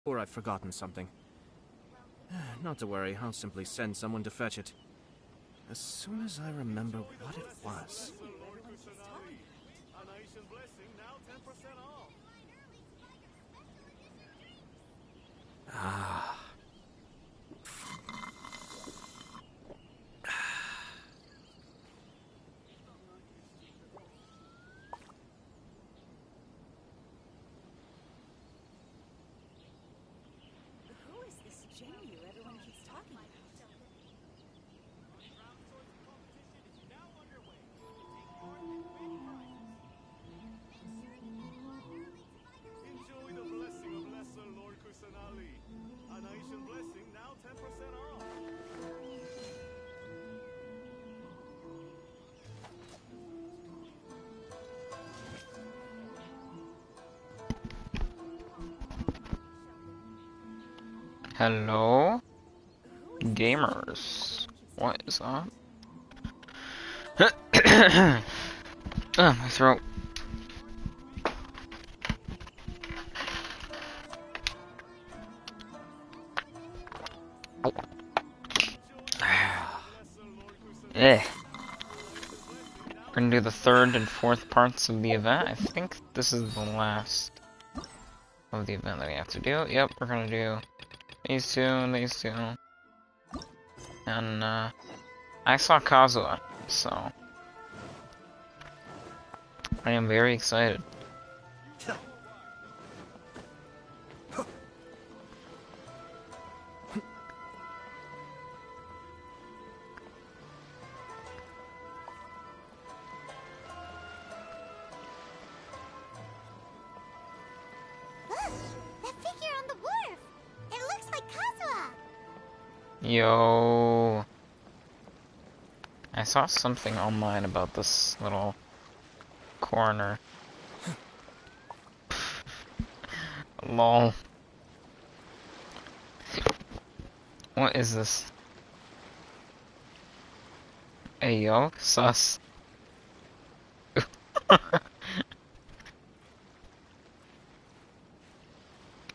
Or I've forgotten something. Not to worry, I'll simply send someone to fetch it. As soon as I remember what it was. Ah. Who is this Jenny everyone keeps talking about? Enjoy the blessing of Lesser Lord Kusanali. An Aishan blessing now 10% off. Hello? Gamers. What is up? My throat. Eh. We're gonna do the third and fourth parts of the event. I think this is the last of the event that we have to do. Yep, we're gonna do these two and these two. And, I saw Kazuha, so I am very excited. Look! That figure on the wharf! It looks like Kazuha! Yo. I saw something online about this little corner. Lol. What is this? Hey yo, sus.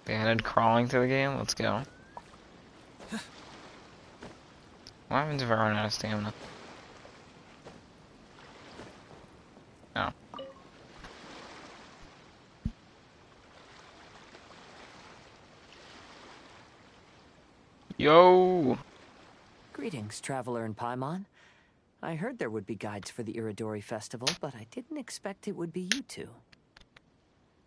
They added crawling to the game? Let's go. What happens if I run out of stamina? Oh. Yo! Greetings, traveler in Paimon. I heard there would be guides for the IRODORI festival, but I didn't expect it would be you two.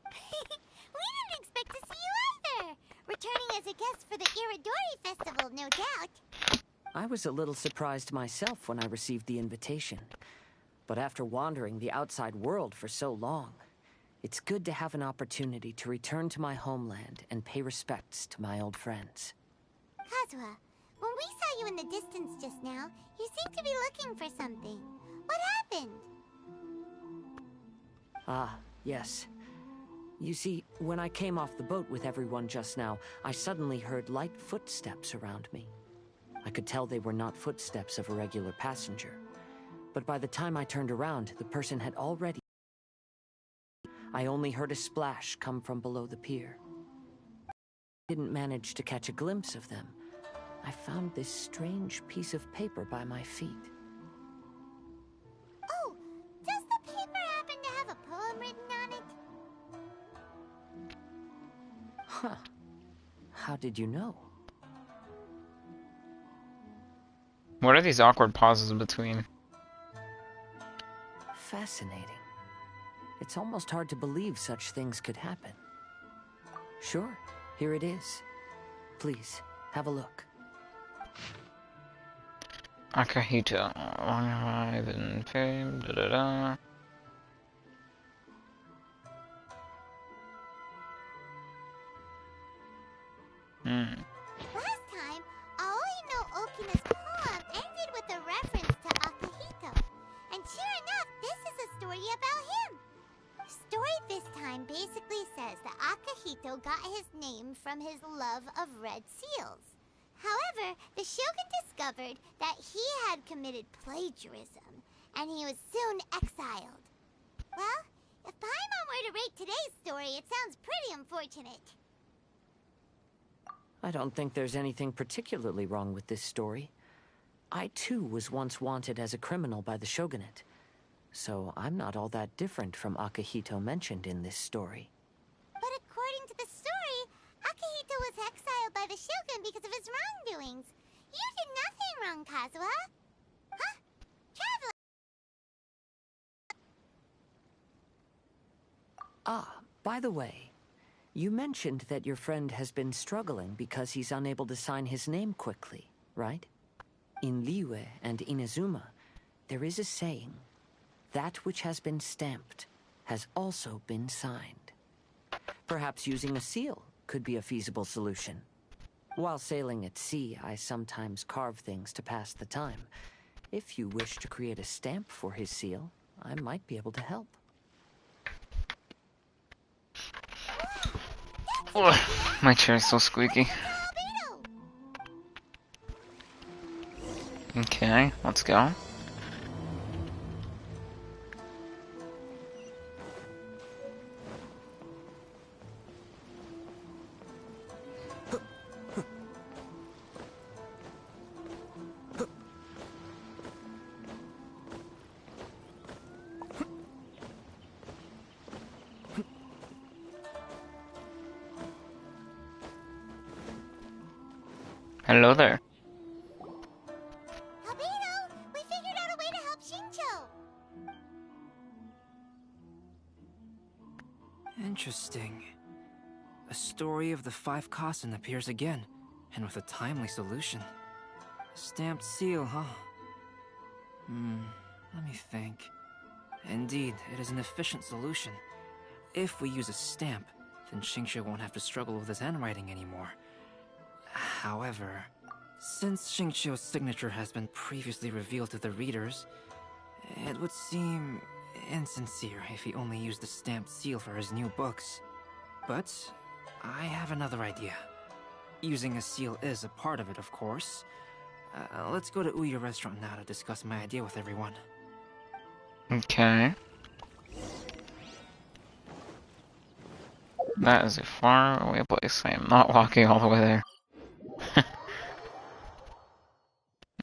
We didn't expect to see you either! Returning as a guest for the IRODORI festival, no doubt. I was a little surprised myself when I received the invitation. But after wandering the outside world for so long, it's good to have an opportunity to return to my homeland and pay respects to my old friends. Kazuha, when we saw you in the distance just now, you seemed to be looking for something. What happened? Ah, yes. You see, when I came off the boat with everyone just now, I suddenly heard light footsteps around me. I could tell they were not footsteps of a regular passenger. But by the time I turned around, the person had already... I only heard a splash come from below the pier. I didn't manage to catch a glimpse of them. I found this strange piece of paper by my feet. Oh, does the paper happen to have a poem written on it? Huh. How did you know? What are these awkward pauses between? Fascinating. It's almost hard to believe such things could happen. Sure, here it is. Please, have a look. Akahito, alive in fame, da-da-da. Last time, Aoi no Okina's poem ended with a reference to Akahito. And sure enough, this is a story about him. The story this time basically says that Akahito got his name from his love of red seals. However, the Shogun discovered that he had committed plagiarism, and he was soon exiled. Well, if Paimon were to rate today's story, it sounds pretty unfortunate. I don't think there's anything particularly wrong with this story. I too was once wanted as a criminal by the shogunate, so I'm not all that different from Akihito mentioned in this story. But according to the story, Akihito was exiled by the Shogun because of his wrongdoings. You did nothing wrong, Kazuha. Huh? Traveler! Ah, by the way, you mentioned that your friend has been struggling because he's unable to sign his name quickly, right? In Liyue and Inazuma, there is a saying, that which has been stamped has also been signed. Perhaps using a seal could be a feasible solution. While sailing at sea, I sometimes carve things to pass the time. If you wish to create a stamp for his seal, I might be able to help. Ugh, my chair is so squeaky. Okay, let's go. Hello there. Albedo, we figured out a way to help Shincho. Interesting. A story of the 5 Kasen appears again, and with a timely solution. A stamped seal, huh? Let me think. Indeed, it is an efficient solution. If we use a stamp, then Xingqiu won't have to struggle with his handwriting anymore. However, since Xingqiu's signature has been previously revealed to the readers, it would seem insincere if he only used the stamped seal for his new books. But I have another idea. Using a seal is a part of it, of course. Let's go to Ouya restaurant now to discuss my idea with everyone. Okay. That is a far away place. I am not walking all the way there.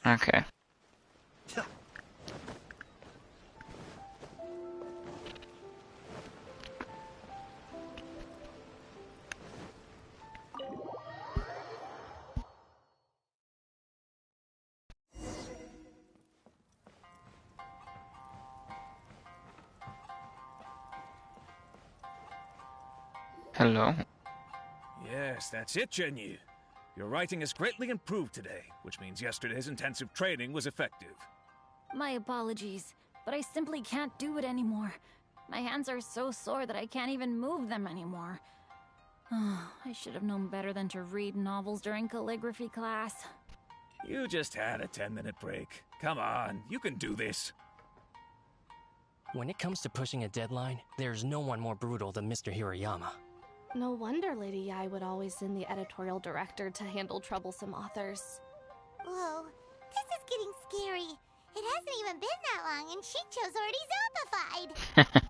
Okay. Hello. Yes, that's it, Genyu. Your writing has greatly improved today, which means yesterday's intensive training was effective. My apologies, but I simply can't do it anymore. My hands are so sore that I can't even move them anymore. I should have known better than to read novels during calligraphy class. You just had a 10-minute break. Come on, you can do this. When it comes to pushing a deadline, there's no one more brutal than Mr. Hirayama. No wonder Lady Yai would always send the editorial director to handle troublesome authors. Whoa, this is getting scary. It hasn't even been that long and Shincho's already zombified.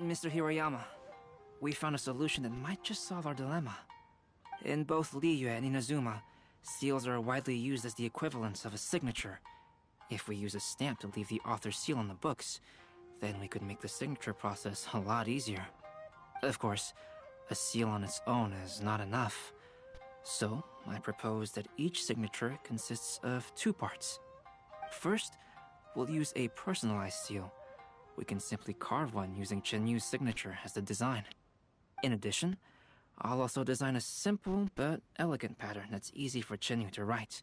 Mr. Hirayama, we found a solution that might just solve our dilemma. In both Liyue and Inazuma, seals are widely used as the equivalents of a signature. If we use a stamp to leave the author's seal on the books, then we could make the signature process a lot easier. Of course, a seal on its own is not enough. So, I propose that each signature consists of 2 parts. First, we'll use a personalized seal. We can simply carve one using Chenyu's signature as the design. In addition, I'll also design a simple but elegant pattern that's easy for Chenyu to write.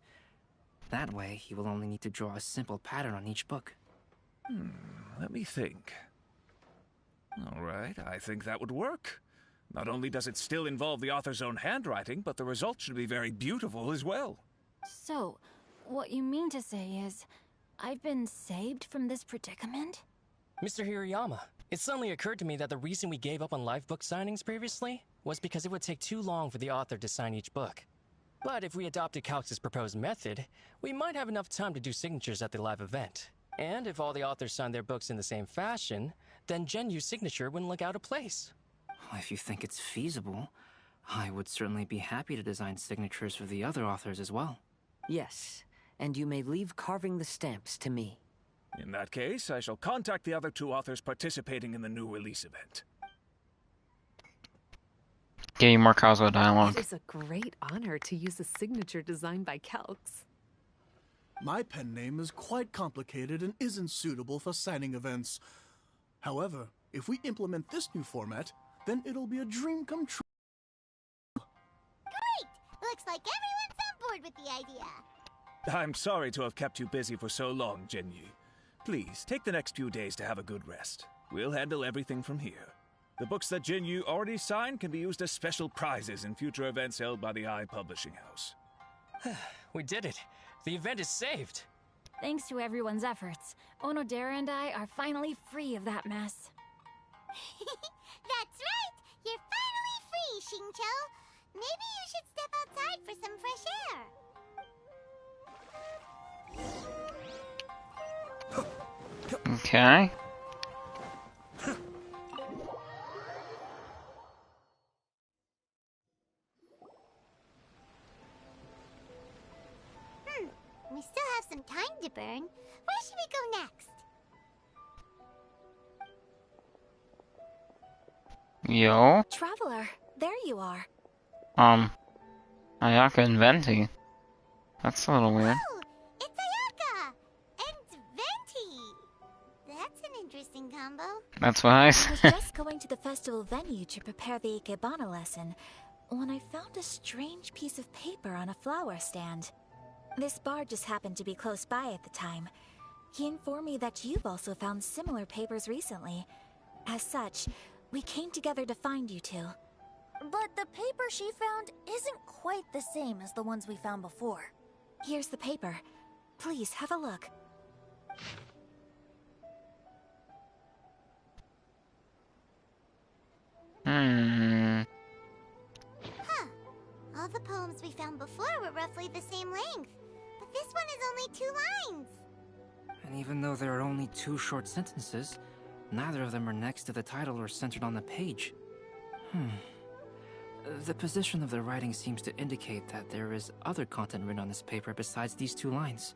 That way, he will only need to draw a simple pattern on each book. Let me think. Alright, I think that would work. Not only does it still involve the author's own handwriting, but the result should be very beautiful as well. So, what you mean to say is, I've been saved from this predicament? Mr. Hirayama, it suddenly occurred to me that the reason we gave up on live book signings previously was because it would take too long for the author to sign each book. But if we adopted Calx's proposed method, we might have enough time to do signatures at the live event. And if all the authors signed their books in the same fashion, then Genyu's signature wouldn't look out of place. If you think it's feasible, I would certainly be happy to design signatures for the other authors as well. Yes, and you may leave carving the stamps to me. In that case, I shall contact the other 2 authors participating in the new release event. Give you more Kazuo dialogue. It is a great honor to use a signature designed by Calx. My pen name is quite complicated and isn't suitable for signing events. However, if we implement this new format, then it'll be a dream come true. Great! Looks like everyone's on board with the idea. I'm sorry to have kept you busy for so long, Jinyu. Please, take the next few days to have a good rest. We'll handle everything from here. The books that Jinyu already signed can be used as special prizes in future events held by the Publishing House. We did it. The event is saved. Thanks to everyone's efforts, Onodera and I are finally free of that mess. That's right! You're finally free, Xingqiu! Maybe you should step outside for some fresh air. Okay. We still have some time to burn. Where should we go next? Yo. Traveler, there you are. Ayaka and Venti. That's a little weird. Oh, it's Ayaka! And Venti! That's an interesting combo. That's what I I said. was just going to the festival venue to prepare the Ikebana lesson when I found a strange piece of paper on a flower stand. This bard just happened to be close by at the time. He informed me that you've also found similar papers recently. As such, we came together to find you two. But the paper she found isn't quite the same as the ones we found before. Here's the paper. Please have a look. Huh. All the poems we found before were roughly the same length. But this one is only 2 lines. And even though there are only 2 short sentences, neither of them are next to the title or centered on the page. The position of the writing seems to indicate that there is other content written on this paper besides these 2 lines.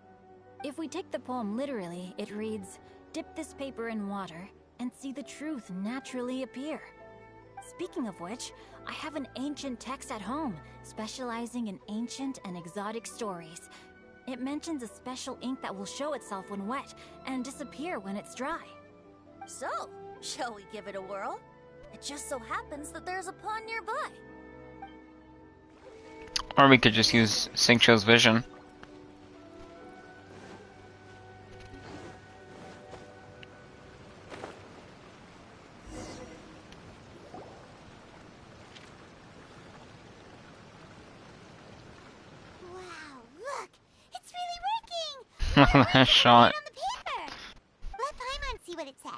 If we take the poem literally, it reads, "Dip this paper in water and see the truth naturally appear." Speaking of which, I have an ancient text at home, specializing in ancient and exotic stories. It mentions a special ink that will show itself when wet and disappear when it's dry. So, shall we give it a whirl? It just so happens that there's a pond nearby. Or we could just use Xingqiu's vision. Wow, look! It's really working! That shot. On the paper. Let Paimon see what it says.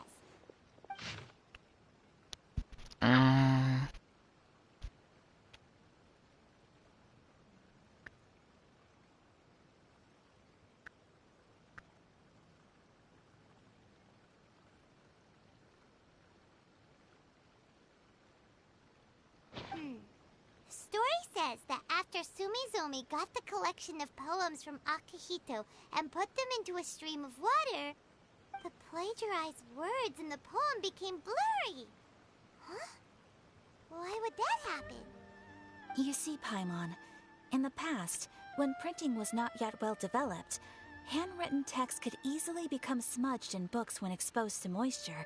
Story says that after Sumizomi got the collection of poems from Akihito and put them into a stream of water, the plagiarized words in the poem became blurry. Huh? Why would that happen? You see, Paimon, in the past, when printing was not yet well developed, handwritten text could easily become smudged in books when exposed to moisture.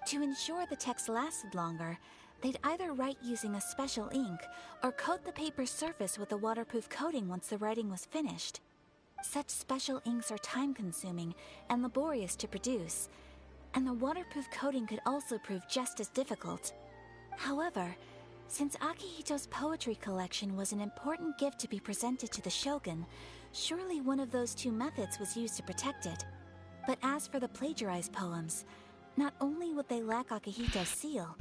To ensure the text lasted longer, they'd either write using a special ink or coat the paper's surface with a waterproof coating once the writing was finished. Such special inks are time-consuming and laborious to produce, and the waterproof coating could also prove just as difficult. However, since Akihito's poetry collection was an important gift to be presented to the shogun, surely one of those 2 methods was used to protect it. But as for the plagiarized poems, not only would they lack Akihito's seal,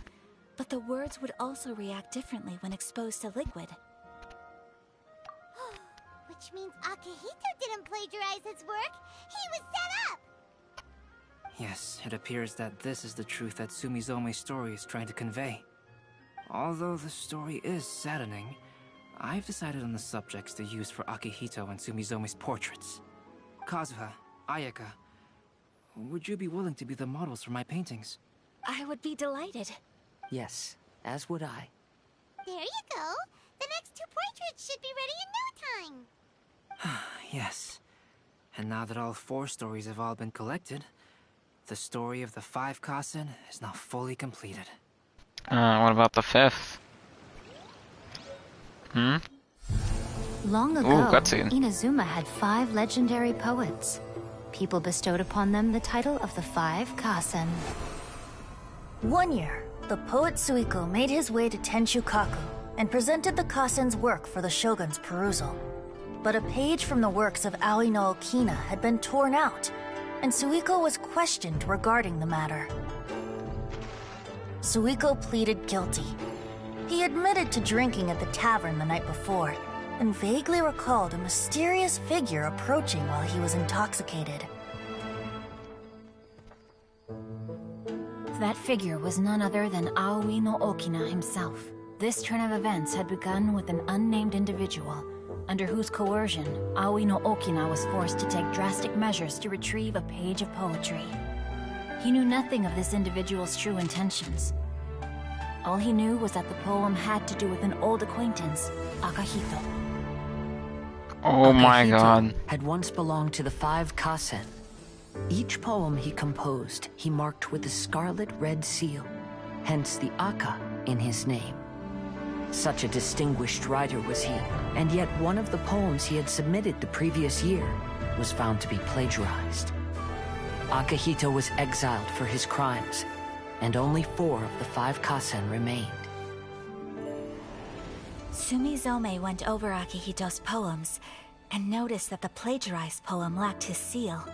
but the words would also react differently when exposed to liquid. Which means Akihito didn't plagiarize his work. He was set up! Yes, it appears that this is the truth that Sumizome's story is trying to convey. Although the story is saddening, I've decided on the subjects to use for Akihito and Sumizome's portraits. Kazuha, Ayaka, would you be willing to be the models for my paintings? I would be delighted. Yes, as would I. There you go. The next 2 portraits should be ready in no time. Yes. And now that all 4 stories have all been collected, the story of the 5 Kasen is now fully completed. What about the 5th? Long ago, cutscene. Inazuma had 5 legendary poets. People bestowed upon them the title of the 5 Kasen. One year, the poet Suiko made his way to Tenshukaku and presented the Kasen's work for the shogun's perusal. But a page from the works of Aoi no Okina had been torn out, and Suiko was questioned regarding the matter. Suiko pleaded guilty. He admitted to drinking at the tavern the night before, and vaguely recalled a mysterious figure approaching while he was intoxicated. That figure was none other than Aoi no Okina himself. This turn of events had begun with an unnamed individual, under whose coercion, Aoi no Okina was forced to take drastic measures to retrieve a page of poetry. He knew nothing of this individual's true intentions. All he knew was that the poem had to do with an old acquaintance, Akihito. Oh my Akihito god. had once belonged to the 5 Kasen. Each poem he composed, he marked with a scarlet red seal, hence the Aka in his name. Such a distinguished writer was he, and yet one of the poems he had submitted the previous year was found to be plagiarized. Akihito was exiled for his crimes, and only 4 of the 5 Kasen remained. Sumizome went over Akihito's poems and noticed that the plagiarized poem lacked his seal.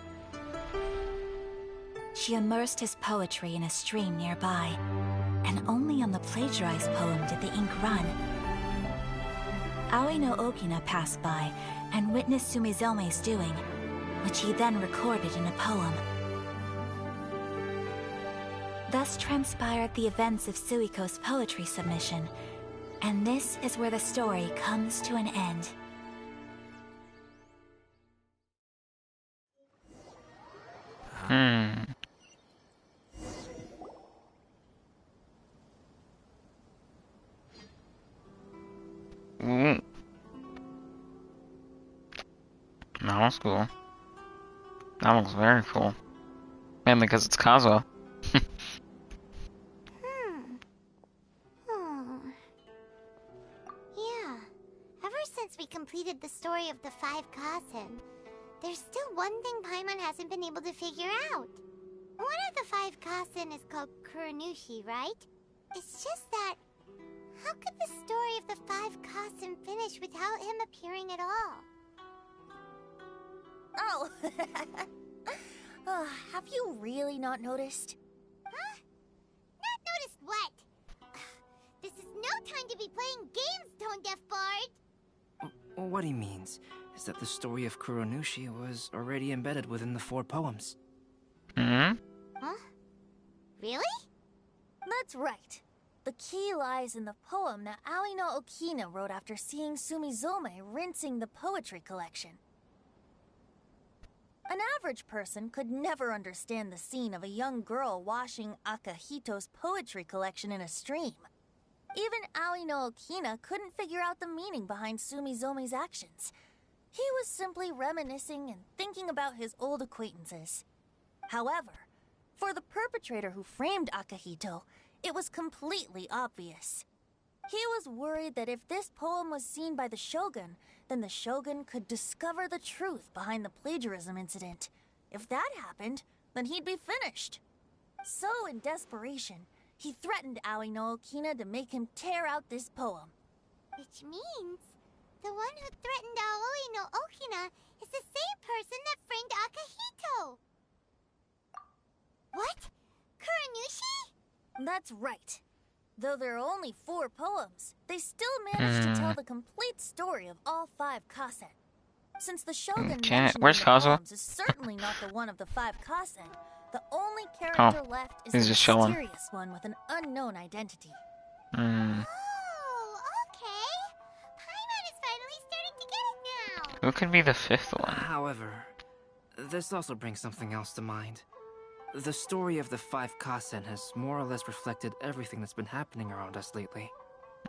She immersed his poetry in a stream nearby, and only on the plagiarized poem did the ink run. Aoi no Okina passed by and witnessed Sumizome's doing, which he then recorded in a poem. Thus transpired the events of Suiko's poetry submission, and this is where the story comes to an end. That was cool. That looks very cool. Mainly because it's Kazuha. Yeah. Ever since we completed the story of the 5 Kasen, there's still one thing Paimon hasn't been able to figure out. One of the 5 Kasen is called Kuronushi, right? It's just that, how could the story of the 5 Kasen finish without him appearing at all? Oh! Have you really not noticed? Huh? Not noticed what? This is no time to be playing games, Tone Deaf Bard! What he means is that the story of Kuronushi was already embedded within the 4 poems. Huh? Really? That's right. The key lies in the poem that Aoi no Okina wrote after seeing Sumizome rinsing the poetry collection. An average person could never understand the scene of a young girl washing Akihito's poetry collection in a stream. Even Aoi no Okina couldn't figure out the meaning behind Sumizome's actions. He was simply reminiscing and thinking about his old acquaintances. However, for the perpetrator who framed Akihito, it was completely obvious. He was worried that if this poem was seen by the Shogun, then the Shogun could discover the truth behind the plagiarism incident. If that happened, then he'd be finished. So, in desperation, he threatened Aoi no Okina to make him tear out this poem. Which means, the one who threatened Aoi no Okina is the same person that framed Akihito! What? Kuronushi? That's right. Though there are only 4 poems, they still managed to tell the complete story of all 5 Kasen. Since the Shogun mentioned Where's in the Kazuha? poems is certainly not the one of the 5 Kasen, the only character left is he's a just chilling. mysterious one with an unknown identity. Oh, okay. Paimon is finally starting to get it now. Who could be the fifth one? However, this also brings something else to mind. The story of the 5 Kasen has more or less reflected everything that's been happening around us lately.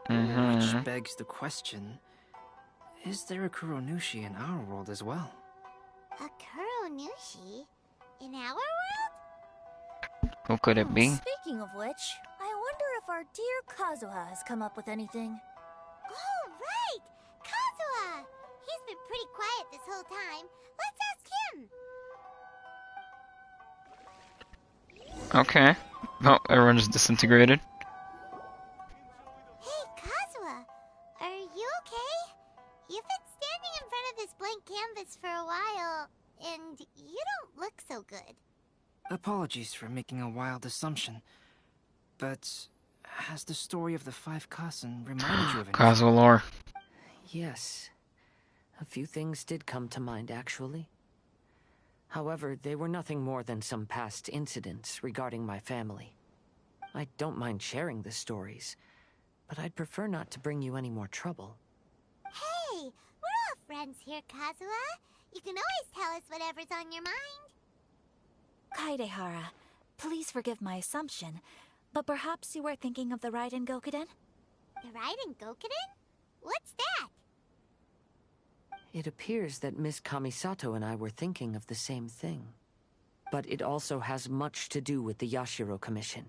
Which begs the question, is there a Kuronushi in our world as well? A Kuronushi? In our world? Who could it be? Speaking of which, I wonder if our dear Kazuha has come up with anything. Oh, right! Kazuha! He's been pretty quiet this whole time. Let's ask him. Okay. Oh, everyone just disintegrated. Hey, Kazuha! Are you okay? You've been standing in front of this blank canvas for a while, and you don't look so good. Apologies for making a wild assumption, but has the story of the 5 Kasen reminded you of anything? Kazuha lore. Yes. A few things did come to mind, actually. However, they were nothing more than some past incidents regarding my family. I don't mind sharing the stories, but I'd prefer not to bring you any more trouble. Hey, we're all friends here, Kazuha. You can always tell us whatever's on your mind. Kaidehara, please forgive my assumption, but perhaps you were thinking of the Raiden Gokuden? The Raiden Gokuden? What's that? It appears that Miss Kamisato and I were thinking of the same thing. But it also has much to do with the Yashiro Commission.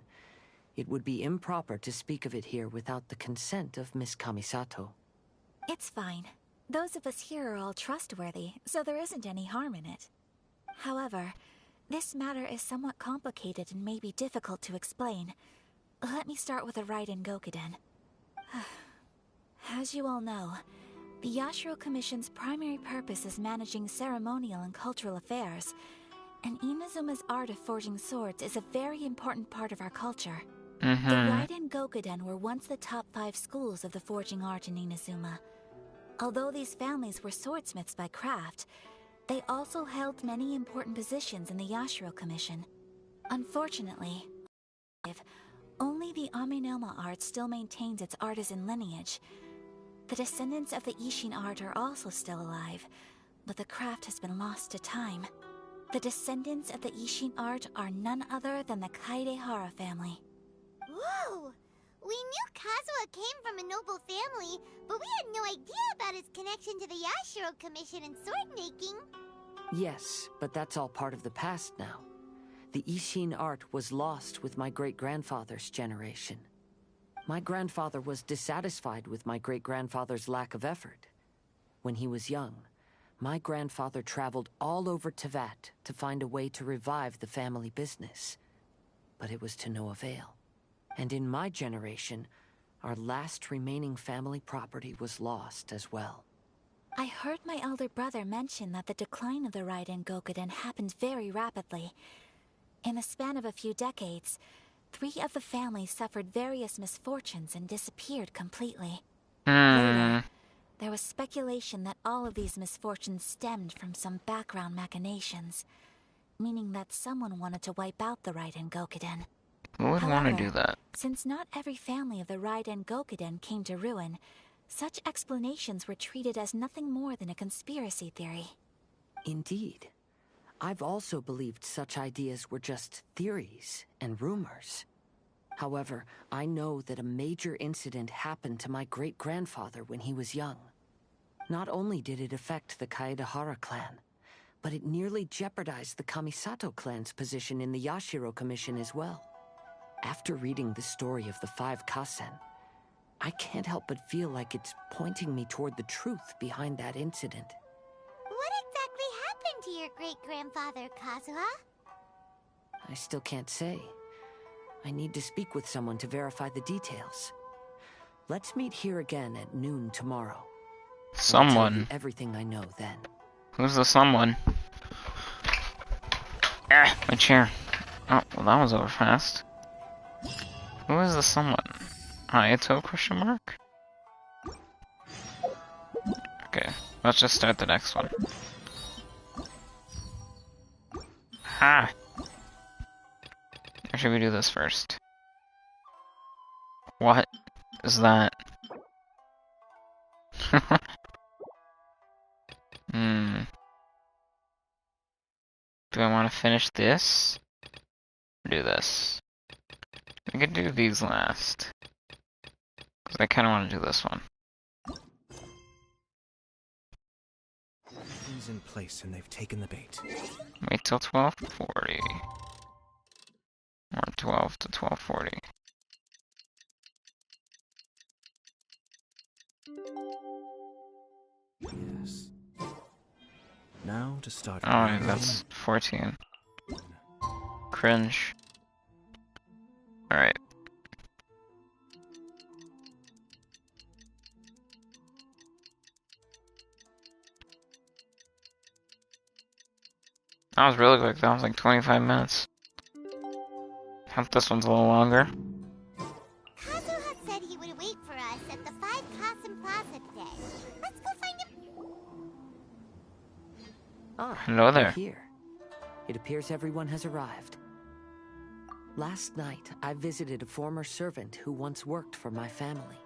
It would be improper to speak of it here without the consent of Miss Kamisato. It's fine. Those of us here are all trustworthy, so there isn't any harm in it. However, this matter is somewhat complicated and may be difficult to explain. Let me start with the Raiden Gokuden. As you all know, the Yashiro Commission's primary purpose is managing ceremonial and cultural affairs, and Inazuma's art of forging swords is a very important part of our culture. The Raiden Gokuden were once the top 5 schools of the forging art in Inazuma. Although these families were swordsmiths by craft, they also held many important positions in the Yashiro Commission. Unfortunately, only the Aminoma art still maintains its artisan lineage. The descendants of the Ishin art are also still alive, but the craft has been lost to time. The descendants of the Ishin art are none other than the Kaidehara family. Whoa! We knew Kazuha came from a noble family, but we had no idea about his connection to the Yashiro Commission and sword making. Yes, but that's all part of the past now. The Ishin art was lost with my great-grandfather's generation. My grandfather was dissatisfied with my great-grandfather's lack of effort. When he was young, my grandfather traveled all over Tevat to find a way to revive the family business. But it was to no avail. And in my generation, our last remaining family property was lost as well. I heard my elder brother mention that the decline of the Raiden Gokuden happened very rapidly. In the span of a few decades, 3 of the families suffered various misfortunes and disappeared completely. Later, there was speculation that all of these misfortunes stemmed from some background machinations, meaning that someone wanted to wipe out the Raiden Gokuden. Who would want to do that? Since not every family of the Raiden Gokuden came to ruin, such explanations were treated as nothing more than a conspiracy theory. Indeed. I've also believed such ideas were just theories and rumors. However, I know that a major incident happened to my great-grandfather when he was young. Not only did it affect the Kaedehara clan, but it nearly jeopardized the Kamisato clan's position in the Yashiro Commission as well. After reading the story of the 5 Kasen, I can't help but feel like it's pointing me toward the truth behind that incident. What exactly happened to your great-grandfather, Kazuha? I still can't say. I need to speak with someone to verify the details. Let's meet here again at noon tomorrow. Someone. I'll tell you everything I know then. Who's the someone? Ah, my chair. Oh, well that was over fast. Who is the someone? Hayato question mark? Okay, let's just start the next one. Ha! Or should we do this first? What? is that? Hmm. Do I want to finish this? Or do this? We could do these last. Because I kind of want to do this one. Everything's in place and they've taken the bait. Wait till 12:40. Or 12 to 12:40. Yes. Now to start. Alright, that's 14. Cringe. Alright. That was really quick. That was like 25 minutes. I hope this one's a little longer. Kazuha said he would wait for us at the 5 Kasen Plaza today. Let's go find him. Ah, Hello there. Here. It appears everyone has arrived. Last night, I visited a former servant who once worked for my family.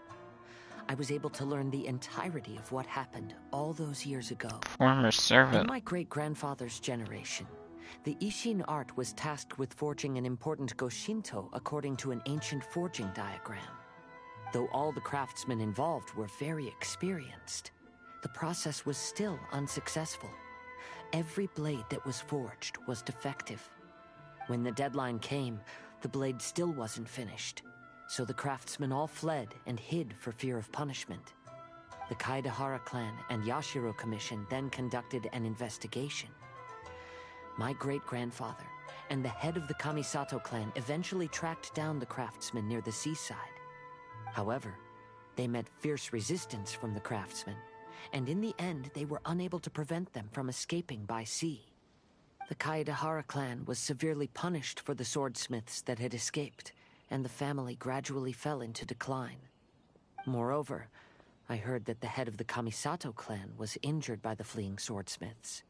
I was able to learn the entirety of what happened all those years ago. Former servant. In my great-grandfather's generation, the Ishin art was tasked with forging an important Goshinto according to an ancient forging diagram. Though all the craftsmen involved were very experienced, the process was still unsuccessful. Every blade that was forged was defective. When the deadline came, the blade still wasn't finished, so the craftsmen all fled and hid for fear of punishment. The Kaedahara clan and Yashiro Commission then conducted an investigation. My great-grandfather and the head of the Kamisato clan eventually tracked down the craftsmen near the seaside. However, they met fierce resistance from the craftsmen, and in the end they were unable to prevent them from escaping by sea. The Kaedahara clan was severely punished for the swordsmiths that had escaped, and the family gradually fell into decline. Moreover, I heard that the head of the Kamisato clan was injured by the fleeing swordsmiths,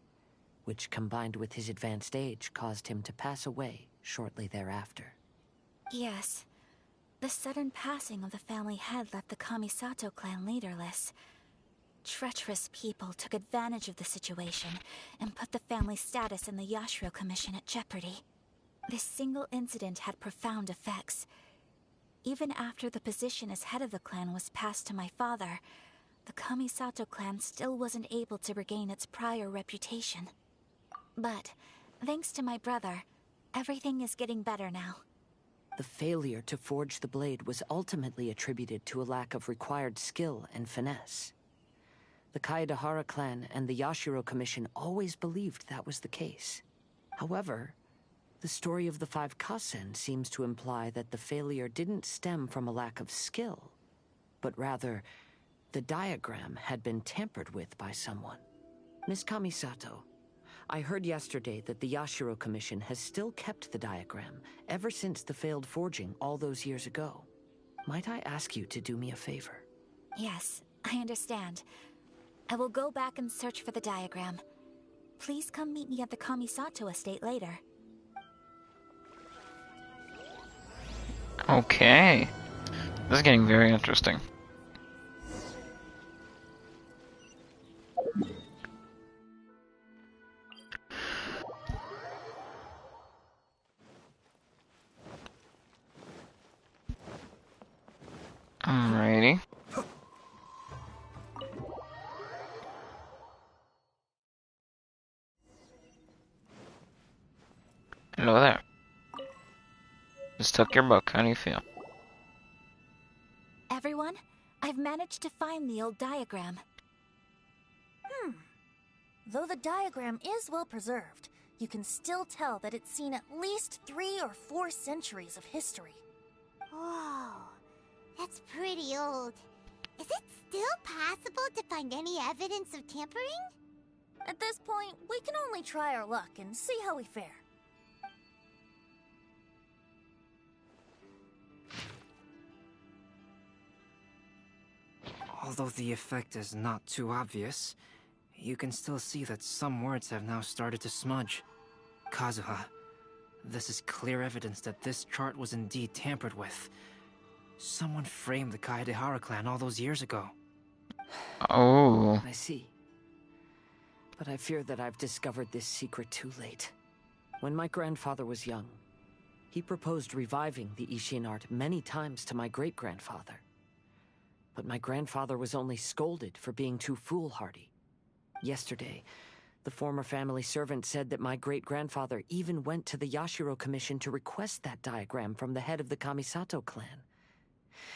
which combined with his advanced age caused him to pass away shortly thereafter. Yes. The sudden passing of the family head left the Kamisato clan leaderless. Treacherous people took advantage of the situation and put the family's status in the Yashiro Commission at jeopardy. This single incident had profound effects. Even after the position as head of the clan was passed to my father, the Kamisato clan still wasn't able to regain its prior reputation. But, thanks to my brother, everything is getting better now. The failure to forge the blade was ultimately attributed to a lack of required skill and finesse. The Kaedahara clan and the Yashiro Commission always believed that was the case. However, the story of the 5 Kasen seems to imply that the failure didn't stem from a lack of skill, but rather, the diagram had been tampered with by someone. Miss Kamisato, I heard yesterday that the Yashiro Commission has still kept the diagram ever since the failed forging all those years ago. Might I ask you to do me a favor? Yes, I understand. I will go back and search for the diagram. Please come meet me at the Kamisato estate later. Okay. This is getting very interesting. Alrighty. Hello there. Just took your book. How do you feel? Everyone, I've managed to find the old diagram. Though the diagram is well preserved, you can still tell that it's seen at least 3 or 4 centuries of history. Whoa, that's pretty old. Is it still possible to find any evidence of tampering? At this point, we can only try our luck and see how we fare. Although the effect is not too obvious, you can still see that some words have now started to smudge. Kazuha, this is clear evidence that this chart was indeed tampered with. Someone framed the Kaedehara clan all those years ago. Oh. I see. But I fear that I've discovered this secret too late. When my grandfather was young, he proposed reviving the Ishin art many times to my great-grandfather. But my grandfather was only scolded for being too foolhardy. Yesterday, the former family servant said that my great-grandfather even went to the Yashiro Commission to request that diagram from the head of the Kamisato clan.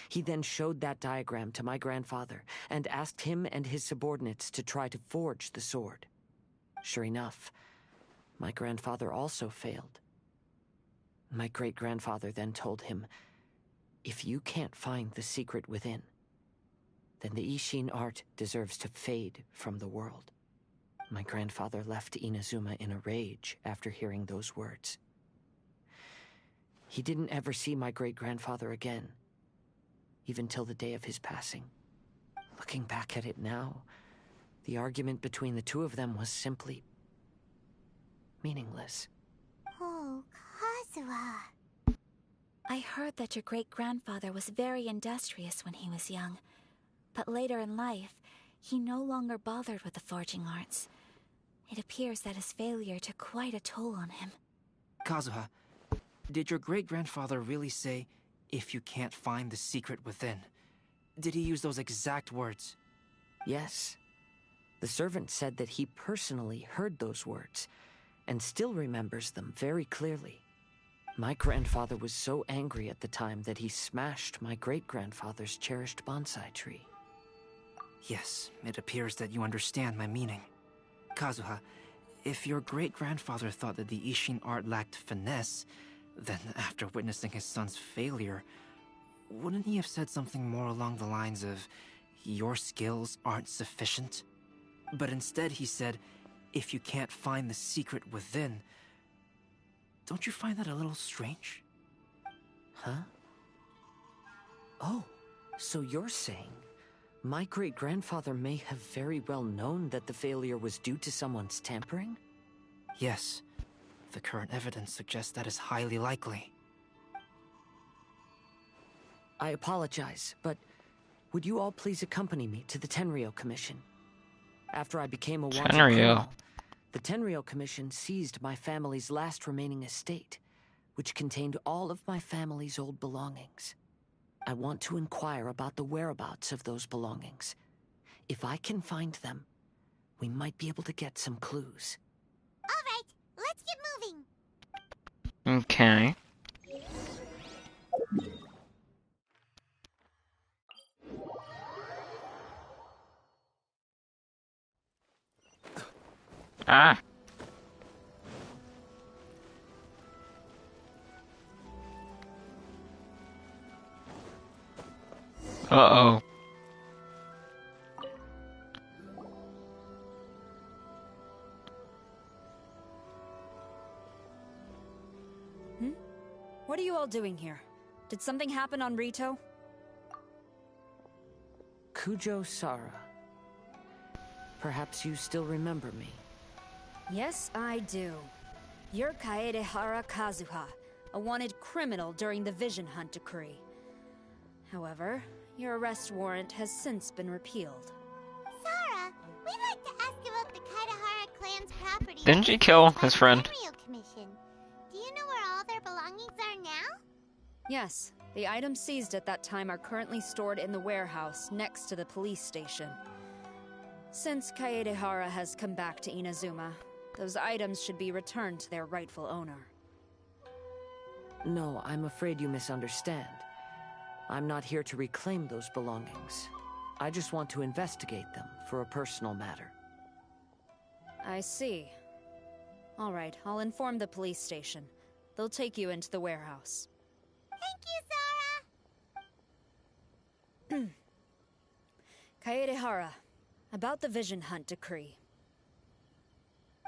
He then showed that diagram to my grandfather and asked him and his subordinates to try to forge the sword. Sure enough, my grandfather also failed. My great-grandfather then told him, "If you can't find the secret within, then the Ishin art deserves to fade from the world." My grandfather left Inazuma in a rage after hearing those words. He didn't ever see my great-grandfather again, even till the day of his passing. Looking back at it now, the argument between the two of them was simply meaningless. Oh, Kazuha. I heard that your great-grandfather was very industrious when he was young, but later in life, he no longer bothered with the forging arts. It appears that his failure took quite a toll on him. Kazuha, did your great-grandfather really say, "If you can't find the secret within"? Did he use those exact words? Yes. The servant said that he personally heard those words, and still remembers them very clearly. My grandfather was so angry at the time that he smashed my great-grandfather's cherished bonsai tree. Yes, it appears that you understand my meaning. Kazuha, if your great-grandfather thought that the Ishin art lacked finesse, then after witnessing his son's failure, wouldn't he have said something more along the lines of, "Your skills aren't sufficient"? But instead he said, "If you can't find the secret within." Don't you find that a little strange? Huh? Oh, so you're saying my great-grandfather may have very well known that the failure was due to someone's tampering? Yes. The current evidence suggests that is highly likely. I apologize, but would you all please accompany me to the Tenryou Commission? After I became a wanted criminal, the Tenryou Commission seized my family's last remaining estate, which contained all of my family's old belongings. I want to inquire about the whereabouts of those belongings. If I can find them, we might be able to get some clues. All right, let's get moving. Okay. Ah. Uh-oh. What are you all doing here? Did something happen on Rito? Kujo Sara. Perhaps you still remember me. Yes, I do. You're Kaedehara Kazuha, a wanted criminal during the Vision Hunt decree. However, your arrest warrant has since been repealed. Sara, we'd like to ask about the Kaedehara clan's property. Didn't she kill his friend? Commission. Do you know where all their belongings are now? Yes, the items seized at that time are currently stored in the warehouse next to the police station. Since Kaedehara has come back to Inazuma, those items should be returned to their rightful owner. No, I'm afraid you misunderstand. I'm not here to reclaim those belongings. I just want to investigate them for a personal matter. I see. All right, I'll inform the police station. They'll take you into the warehouse. Thank you, Sara! Kaedehara, about the Vision Hunt decree.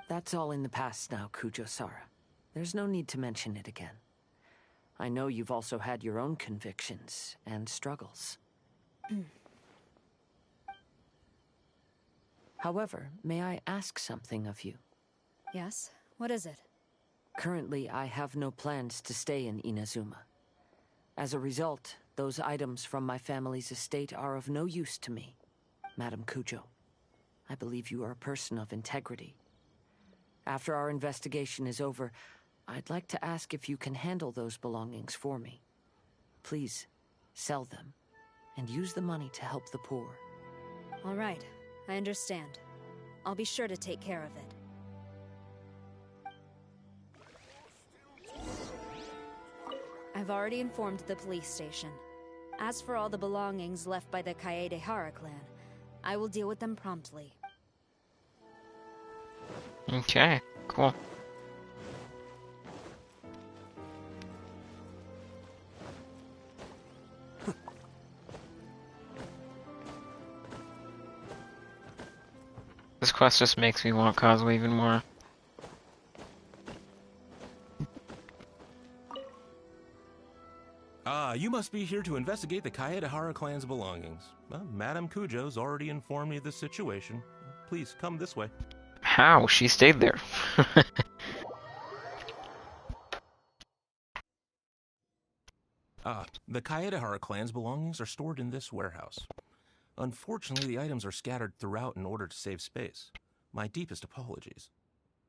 That's all in the past now, Kujo Sara. There's no need to mention it again. I know you've also had your own convictions and struggles. However, may I ask something of you? Yes? What is it? Currently, I have no plans to stay in Inazuma. As a result, Those items from my family's estate are of no use to me, Madam Kujo. I believe you are a person of integrity. After our investigation is over, I'd like to ask if you can handle those belongings for me. Please, sell them, and use the money to help the poor. All right, I understand. I'll be sure to take care of it. I've already informed the police station. As for all the belongings left by the Kaedehara clan, I will deal with them promptly. Okay, cool. This quest just makes me want Kazuha even more. You must be here to investigate the Kaedehara clan's belongings. Well, Madame Kujo's already informed me of the situation. Please, come this way. How? She stayed there. The Kaedehara clan's belongings are stored in this warehouse. Unfortunately, the items are scattered throughout in order to save space. My deepest apologies.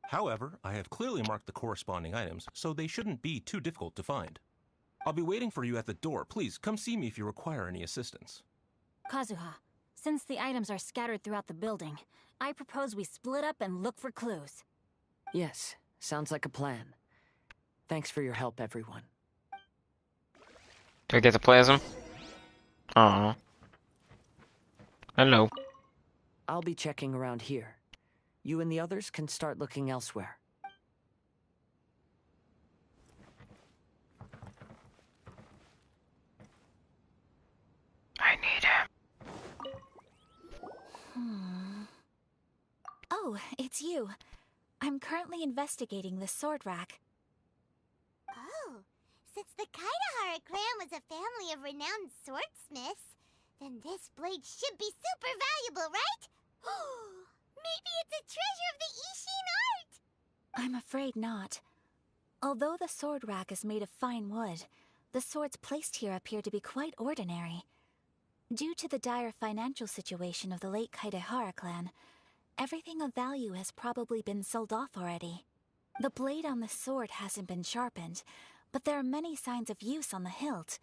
However, I have clearly marked the corresponding items, so they shouldn't be too difficult to find. I'll be waiting for you at the door. Please, come see me if you require any assistance. Kazuha, since the items are scattered throughout the building, I propose we split up and look for clues. Yes, sounds like a plan. Thanks for your help, everyone. Do I get to play as him? Aww. Hello. I'll be checking around here. You and the others can start looking elsewhere. I need him. Oh, it's you. I'm currently investigating the sword rack. Oh, since the Kaedehara clan was a family of renowned swordsmiths, then this blade should be super valuable, right? Maybe it's a treasure of the Ishin art! I'm afraid not. Although the sword rack is made of fine wood, the swords placed here appear to be quite ordinary. Due to the dire financial situation of the late Kaedehara clan, everything of value has probably been sold off already. The blade on the sword hasn't been sharpened, but there are many signs of use on the hilt.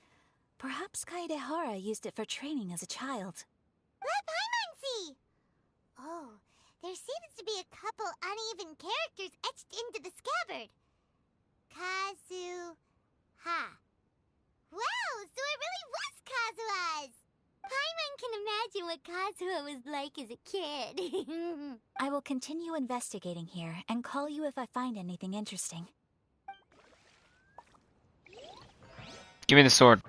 Perhaps Kaedehara used it for training as a child. Let Paimon see! Oh, there seems to be a couple uneven characters etched into the scabbard. Kazuha. Wow, so it really was Kazuha's! Paimon can imagine what Kazuha was like as a kid. I will continue investigating here and call you if I find anything interesting. Give me the sword.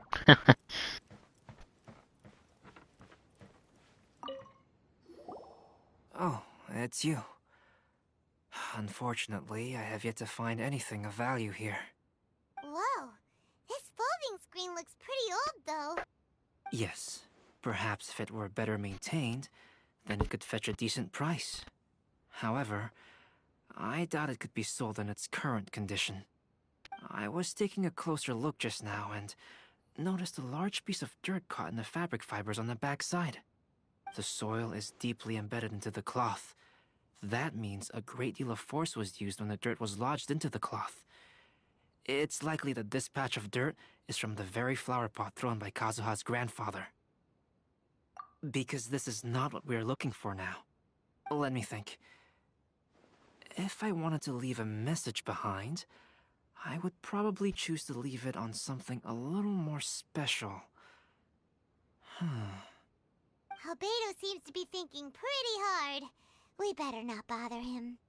Oh, it's you. Unfortunately, I have yet to find anything of value here. Whoa, this folding screen looks pretty old, though. Yes, perhaps if it were better maintained, then it could fetch a decent price. However, I doubt it could be sold in its current condition. I was taking a closer look just now and noticed a large piece of dirt caught in the fabric fibers on the back side. The soil is deeply embedded into the cloth. That means a great deal of force was used when the dirt was lodged into the cloth. It's likely that this patch of dirt is from the very flower pot thrown by Kazuha's grandfather. Because this is not what we're looking for now. Let me think. If I wanted to leave a message behind, I would probably choose to leave it on something a little more special. Albedo seems to be thinking pretty hard. We better not bother him.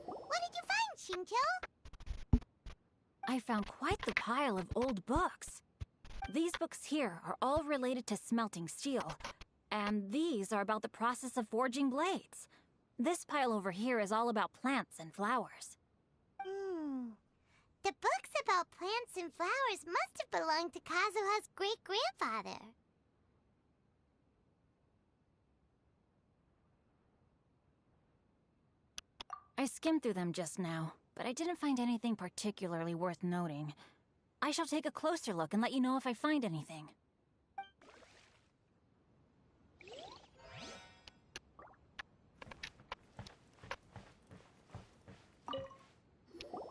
What did you find, Shincho? I found quite the pile of old books. These books here are all related to smelting steel, and these are about the process of forging blades. This pile over here is all about plants and flowers. The books about plants and flowers must have belonged to Kazuha's great-grandfather. I skimmed through them just now, but I didn't find anything particularly worth noting. I shall take a closer look and let you know if I find anything.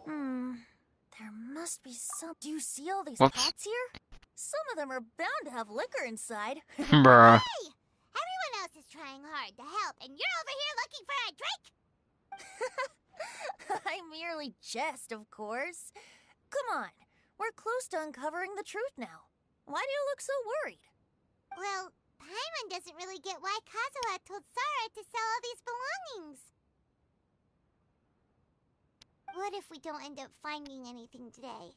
There must be some... Do you see all these Whoops. pots here? Some of them are bound to have liquor inside. Bruh. Hey! Everyone else is trying hard to help, and you're over here looking for a drink? I merely jest, of course. Come on, we're close to uncovering the truth now. Why do you look so worried? Well, Paimon doesn't really get why Kazuha told Sara to sell all these belongings. What if we don't end up finding anything today?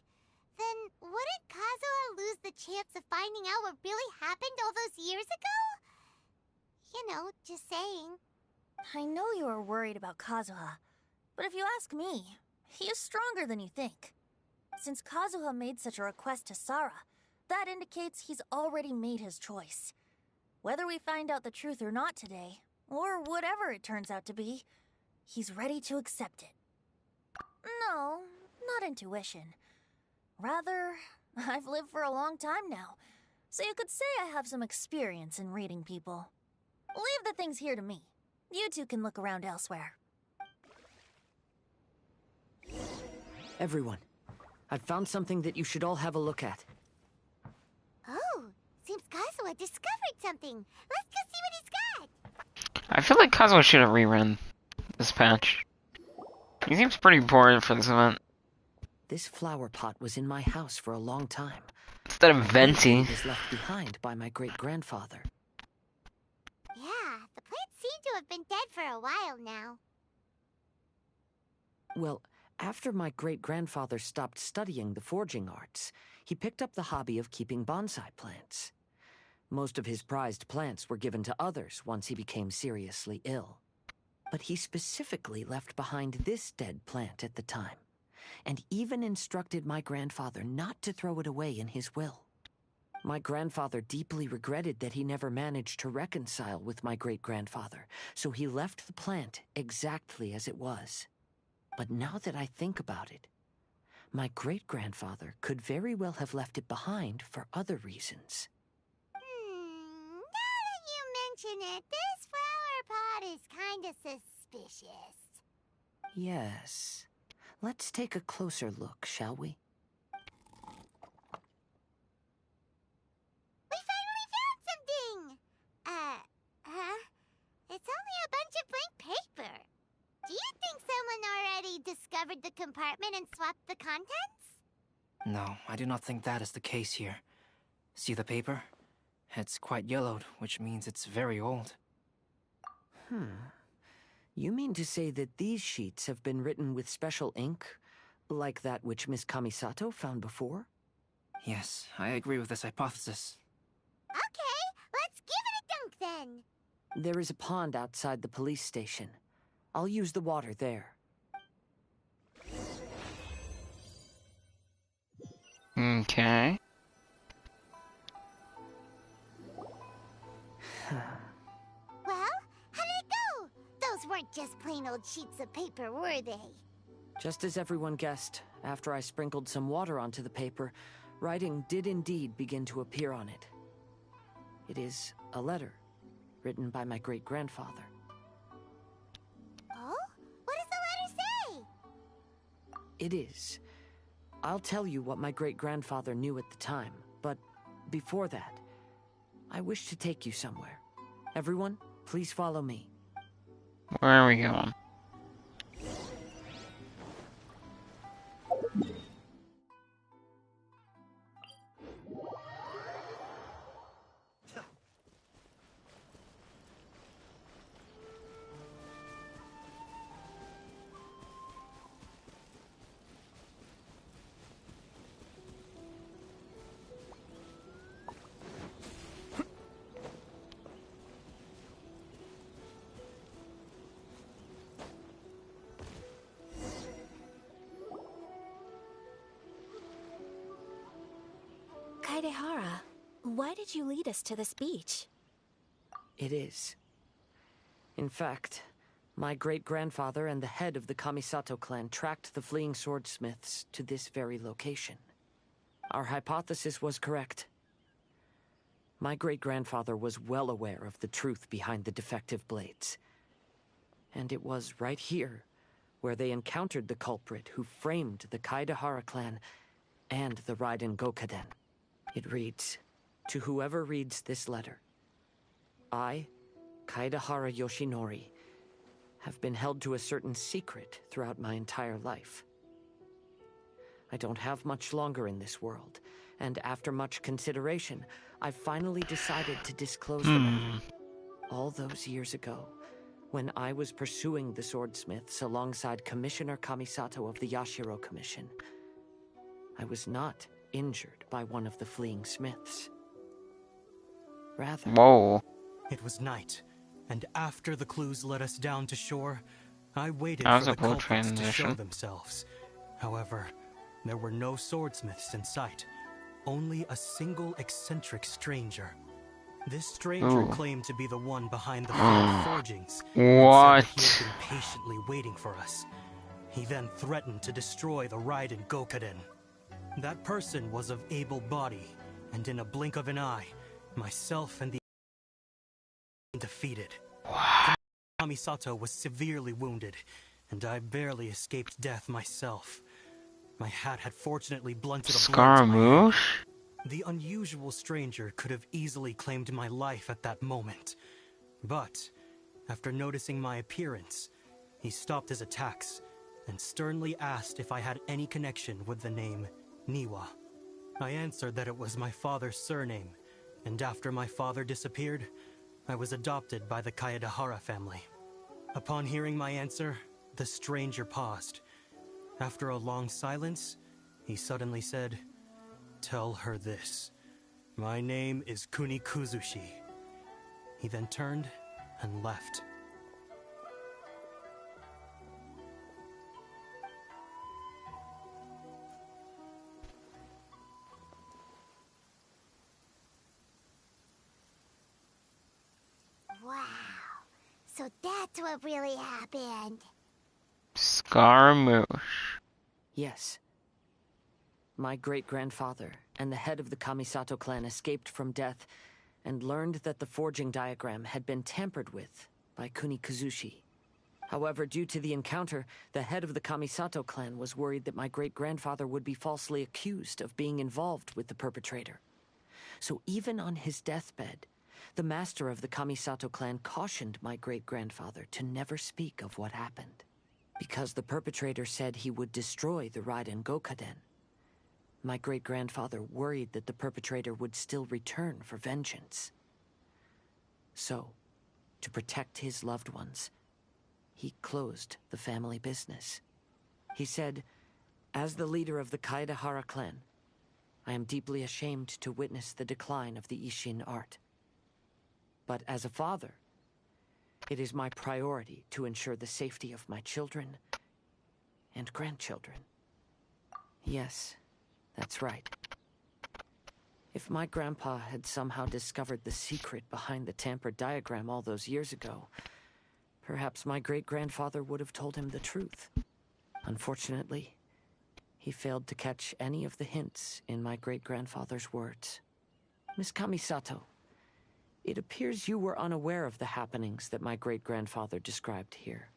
Then wouldn't Kazuha lose the chance of finding out what really happened all those years ago? You know, just saying. I know you are worried about Kazuha, but if you ask me, he is stronger than you think. Since Kazuha made such a request to Sara, that indicates he's already made his choice. Whether we find out the truth or not today, or whatever it turns out to be, he's ready to accept it. No, not intuition. Rather, I've lived for a long time now, so you could say I have some experience in reading people. Leave the things here to me. You two can look around elsewhere. Everyone, I've found something that you should all have a look at. Oh, seems Kazuha discovered something. Let's go see what he's got. I feel like Kazuha should have rerun this patch. He seems pretty bored for this event. This flower pot was in my house for a long time. Instead of Venti. It was left behind by my great-grandfather. Yeah, the plants seem to have been dead for a while now. Well, after my great-grandfather stopped studying the forging arts, he picked up the hobby of keeping bonsai plants. Most of his prized plants were given to others once he became seriously ill. But he specifically left behind this dead plant at the time, and even instructed my grandfather not to throw it away in his will. My grandfather deeply regretted that he never managed to reconcile with my great-grandfather, so he left the plant exactly as it was. But now that I think about it, my great-grandfather could very well have left it behind for other reasons. Now that you mention it, this flower pot is kinda suspicious. Yes. Let's take a closer look, shall we? We finally found something! It's only a bunch of blank paper. Do you think someone already discovered the compartment and swapped the contents? No, I do not think that is the case here. See the paper? It's quite yellowed, which means it's very old. You mean to say that these sheets have been written with special ink, like that which Miss Kamisato found before? Yes, I agree with this hypothesis. Okay, let's give it a dunk then. There is a pond outside the police station. I'll use the water there. Okay. Well, how did it go? Those weren't just plain old sheets of paper, were they? Just as everyone guessed, after I sprinkled some water onto the paper, writing did indeed begin to appear on it. It is a letter, written by my great-grandfather. Oh? What does the letter say? It is. I'll tell you what my great-grandfather knew at the time, but before that, I wish to take you somewhere. Everyone, please follow me. Where are we going? Kaedehara, why did you lead us to this beach? It is. In fact, My great-grandfather and the head of the Kamisato clan tracked the fleeing swordsmiths to this very location. Our hypothesis was correct. My great-grandfather was well aware of the truth behind the defective blades. And it was right here where they encountered the culprit who framed the Kaedehara clan and the Raiden Gokaden. It reads, "To whoever reads this letter, I, Kaedehara Yoshinori, have been held to a certain secret throughout my entire life. I don't have much longer in this world, and after much consideration, I finally decided to disclose the matter. All those years ago, when I was pursuing the swordsmiths alongside Commissioner Kamisato of the Yashiro Commission, I was not injured by one of the fleeing smiths. Rather, It was night, and after the clues led us down to shore, I waited That was for a the cool culprits to show transition. themselves. However, there were no swordsmiths in sight, only a single eccentric stranger. This stranger claimed to be the one behind the failed forgings, and said that he had been patiently waiting for us. He then threatened to destroy the Raiden Gokaden. That person was of able body, and in a blink of an eye, myself and the defeated. Kamisato was severely wounded, and I barely escaped death myself. My hat had fortunately blunted a blow to my head. The unusual stranger could have easily claimed my life at that moment. But, after noticing my appearance, he stopped his attacks and sternly asked if I had any connection with the name Niwa. I answered that it was my father's surname, and after my father disappeared, I was adopted by the Kaedehara family. Upon hearing my answer, the stranger paused. After a long silence, he suddenly said, "Tell her this. My name is Kunikuzushi." He then turned and left. Wow. So that's what really happened. Scaramouche. Yes. My great-grandfather and the head of the Kamisato clan escaped from death and learned that the forging diagram had been tampered with by Kunikuzushi. However, due to the encounter, the head of the Kamisato clan was worried that my great-grandfather would be falsely accused of being involved with the perpetrator. So even on his deathbed, the master of the Kamisato clan cautioned my great-grandfather to never speak of what happened, because the perpetrator said he would destroy the Raiden Gokaden. My great-grandfather worried that the perpetrator would still return for vengeance. So, to protect his loved ones, he closed the family business. He said, "As the leader of the Kaedehara clan, I am deeply ashamed to witness the decline of the Isshin art. But as a father, it is my priority to ensure the safety of my children and grandchildren." Yes, that's right. If my grandpa had somehow discovered the secret behind the tampered diagram all those years ago, perhaps my great-grandfather would have told him the truth. Unfortunately, he failed to catch any of the hints in my great-grandfather's words. Miss Kamisato, it appears you were unaware of the happenings that my great-grandfather described here.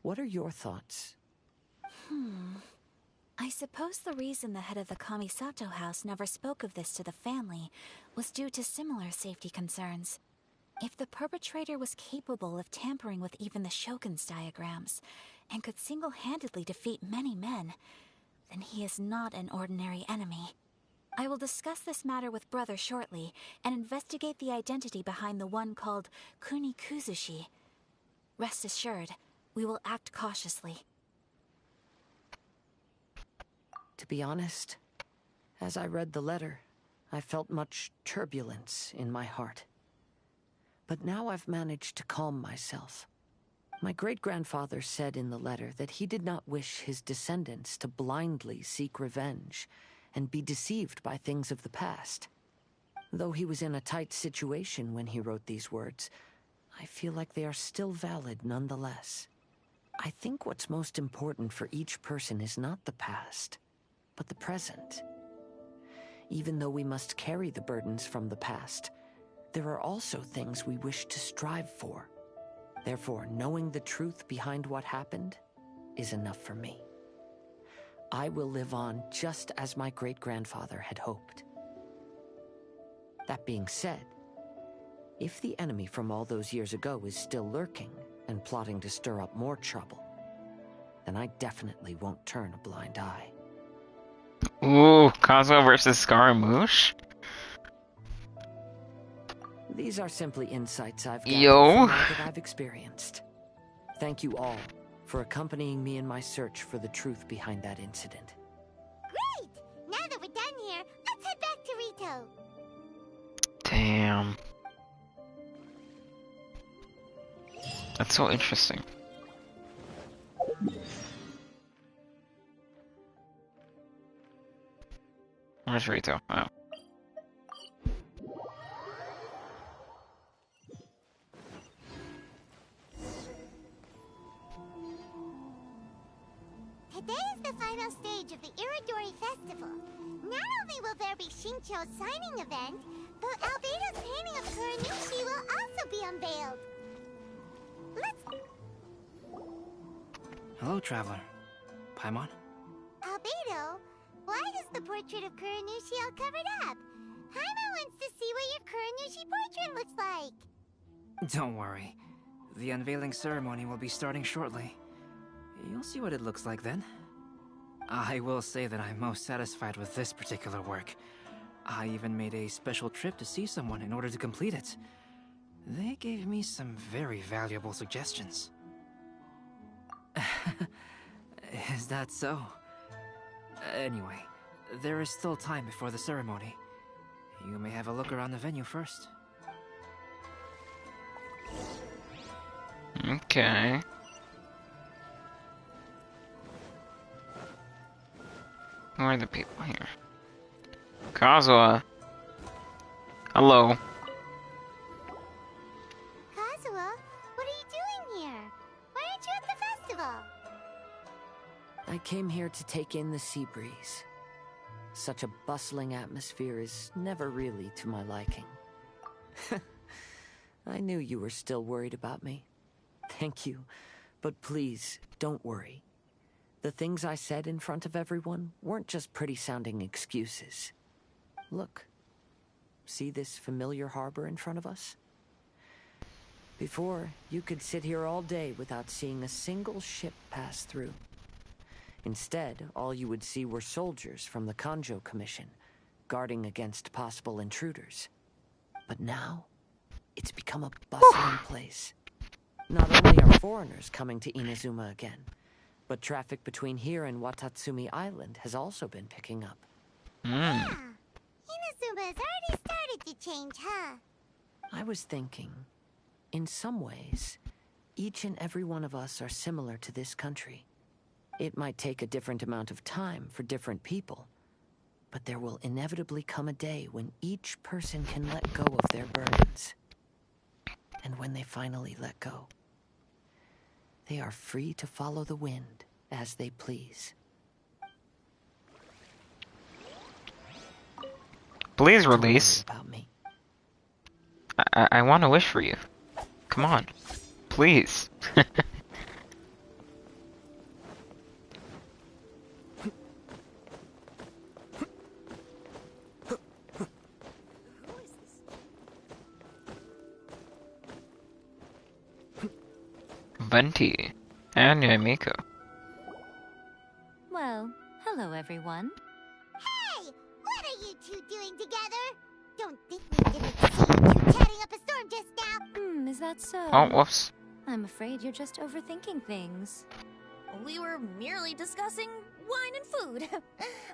What are your thoughts? I suppose the reason the head of the Kamisato house never spoke of this to the family was due to similar safety concerns. If the perpetrator was capable of tampering with even the Shogun's diagrams, and could single-handedly defeat many men, then he is not an ordinary enemy. I will discuss this matter with Brother shortly, and investigate the identity behind the one called Kunikuzushi. Rest assured, we will act cautiously. To be honest, as I read the letter, I felt much turbulence in my heart. But now I've managed to calm myself. My great-grandfather said in the letter that he did not wish his descendants to blindly seek revenge and be deceived by things of the past. Though he was in a tight situation when he wrote these words, I feel like they are still valid nonetheless. I think what's most important for each person is not the past, but the present. Even though we must carry the burdens from the past, there are also things we wish to strive for. Therefore, knowing the truth behind what happened is enough for me. I will live on just as my great-grandfather had hoped. That being said, if the enemy from all those years ago is still lurking and plotting to stir up more trouble, then I definitely won't turn a blind eye. Ooh, Kazuo versus Scaramouche? These are simply insights I've gathered Yo. from all that I've experienced. Thank you all for accompanying me in my search for the truth behind that incident. Great! Now that we're done here, let's head back to Rito. Damn. That's so interesting. Where's Rito? Oh. Today is the final stage of the IRODORI festival. Not only will there be Shincho's signing event, but Albedo's painting of Kuranushi will also be unveiled. Let's... Hello, traveler. Paimon? Albedo, why is the portrait of Kuranushi all covered up? Paimon wants to see what your Kuranushi portrait looks like. Don't worry. The unveiling ceremony will be starting shortly. You'll see what it looks like then. I will say that I'm most satisfied with this particular work. I even made a special trip to see someone in order to complete it. They gave me some very valuable suggestions. Is that so? Anyway, there is still time before the ceremony. You may have a look around the venue first. Okay. Who are the people here? Kazuo. Hello. Kazuo, what are you doing here? Why aren't you at the festival? I came here to take in the sea breeze. Such a bustling atmosphere is never really to my liking. I knew you were still worried about me. Thank you, but please, don't worry. The things I said in front of everyone weren't just pretty-sounding excuses. Look. See this familiar harbor in front of us? Before, you could sit here all day without seeing a single ship pass through. Instead, all you would see were soldiers from the Kanjo Commission, guarding against possible intruders. But now, it's become a bustling place. Not only are foreigners coming to Inazuma again, but traffic between here and Watatsumi Island has also been picking up. Yeah, Inazuma has already started to change, huh? I was thinking, in some ways, each and every one of us are similar to this country. It might take a different amount of time for different people, but there will inevitably come a day when each person can let go of their burdens. And when they finally let go, they are free to follow the wind as they please. Please release. About me. I want to wish for you. Come on. Please. Venti and Yamiko. Well, hello everyone. Hey! What are you two doing together? Don't think we didn't see you two chatting up a storm just now. Is that so? Oh, whoops. I'm afraid you're just overthinking things. We were merely discussing wine and food.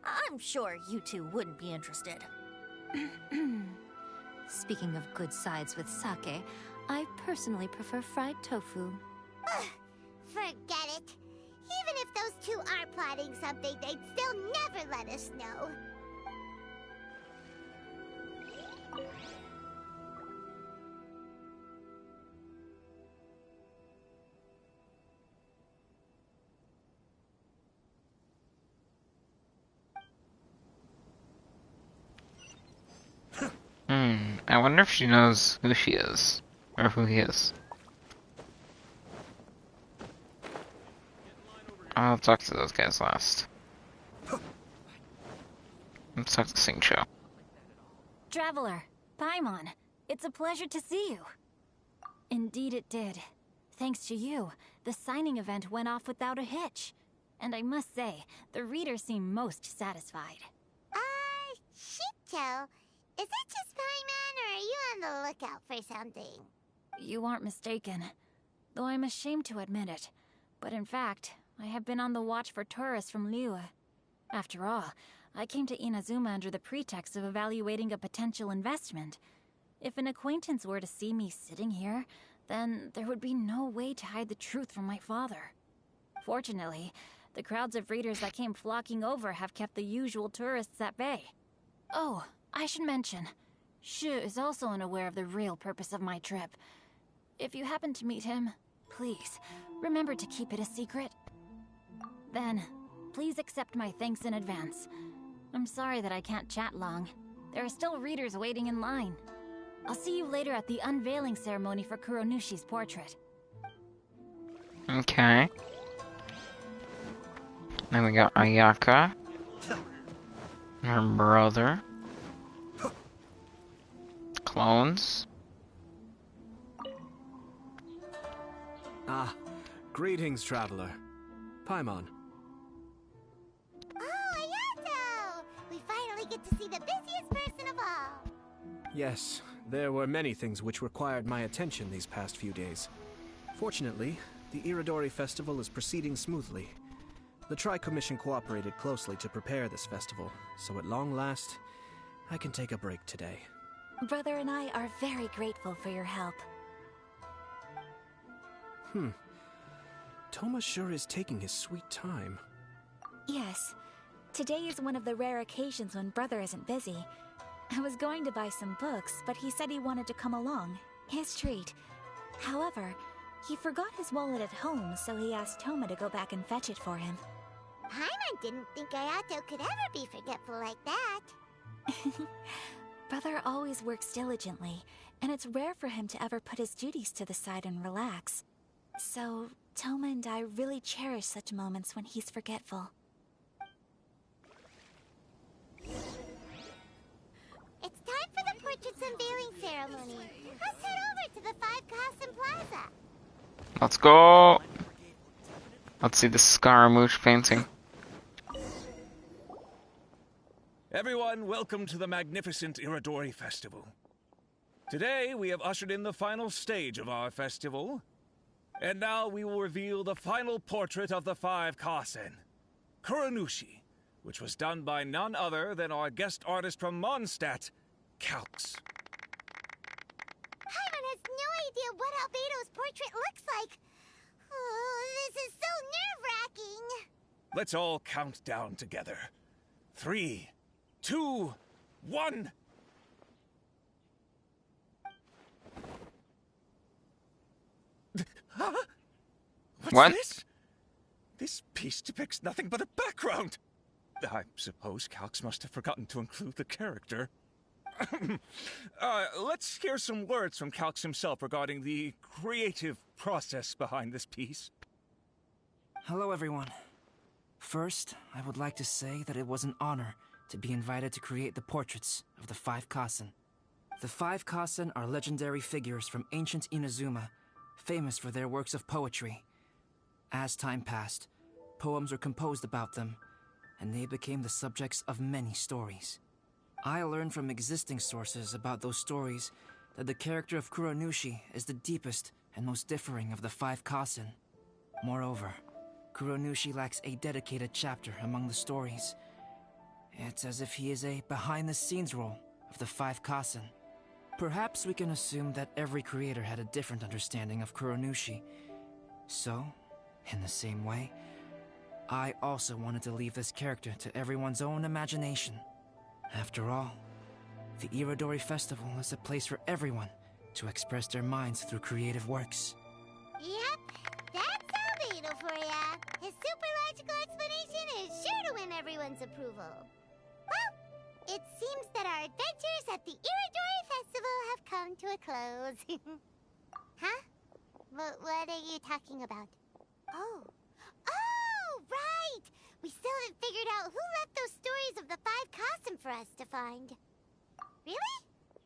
I'm sure you two wouldn't be interested. Speaking of good sides with sake, I personally prefer fried tofu. Forget it. Even if those two are plotting something, they'd still never let us know. I wonder if she knows who she is. Or who he is. I'll talk to those guys last. Let's talk to Singcho. Traveler, Paimon, it's a pleasure to see you. Indeed it did. Thanks to you, the signing event went off without a hitch. And I must say, the readers seem most satisfied. Shincho, is it just Paimon, or are you on the lookout for something? You aren't mistaken. Though I'm ashamed to admit it. But in fact, I have been on the watch for tourists from Liyue. After all, I came to Inazuma under the pretext of evaluating a potential investment. If an acquaintance were to see me sitting here, then there would be no way to hide the truth from my father. Fortunately, the crowds of readers that came flocking over have kept the usual tourists at bay. Oh, I should mention, Shu is also unaware of the real purpose of my trip. If you happen to meet him, please, remember to keep it a secret. Then, please accept my thanks in advance. I'm sorry that I can't chat long. There are still readers waiting in line. I'll see you later at the unveiling ceremony for Kuronushi's portrait. Okay. Then we got Ayaka. Her brother. Clones. Ah, greetings, traveler. Paimon. Oh, Ayato! We finally get to see the busiest person of all. Yes, there were many things which required my attention these past few days. Fortunately, the IRODORI festival is proceeding smoothly. The Tri-Commission cooperated closely to prepare this festival, so at long last, I can take a break today. Brother and I are very grateful for your help. Toma sure is taking his sweet time. Yes. Today is one of the rare occasions when Brother isn't busy. I was going to buy some books, but he said he wanted to come along. His treat. However, he forgot his wallet at home, so he asked Toma to go back and fetch it for him. Paimon didn't think Ayato could ever be forgetful like that. Brother always works diligently, and it's rare for him to ever put his duties to the side and relax. So, Toma and I really cherish such moments when he's forgetful. It's time for the portrait's unveiling ceremony. Let's head over to the 5 Kasen Plaza. Let's go! Let's see the Scaramouche painting. Everyone, welcome to the magnificent IRODORI Festival. Today, we have ushered in the final stage of our festival. And now we will reveal the final portrait of the 5 Kasen, Kuronushi, which was done by none other than our guest artist from Mondstadt, Calx. Paimon has no idea what Albedo's portrait looks like. Oh, this is so nerve-wracking. Let's all count down together. 3, 2, 1. Huh? What's this? This piece depicts nothing but a background. I suppose Calx must have forgotten to include the character. Let's hear some words from Calx himself regarding the creative process behind this piece. Hello, everyone. First, I would like to say that it was an honor to be invited to create the portraits of the 5 Kasen. The 5 Kasen are legendary figures from ancient Inazuma, famous for their works of poetry. As time passed, poems were composed about them, and they became the subjects of many stories. I learned from existing sources about those stories that the character of Kuronushi is the deepest and most differing of the 5 Kasen. Moreover, Kuronushi lacks a dedicated chapter among the stories. It's as if he is a behind-the-scenes role of the 5 Kasen. Perhaps we can assume that every creator had a different understanding of Kuronushi. So, in the same way, I also wanted to leave this character to everyone's own imagination. After all, the IRODORI Festival is a place for everyone to express their minds through creative works. Yep, that's Albedo for ya. His super logical explanation is sure to win everyone's approval. Well, it seems that our adventures at the IRODORI Festival have come to a close. Huh? What are you talking about? Oh. Oh, right! We still haven't figured out who left those stories of the 5 Kasen for us to find. Really?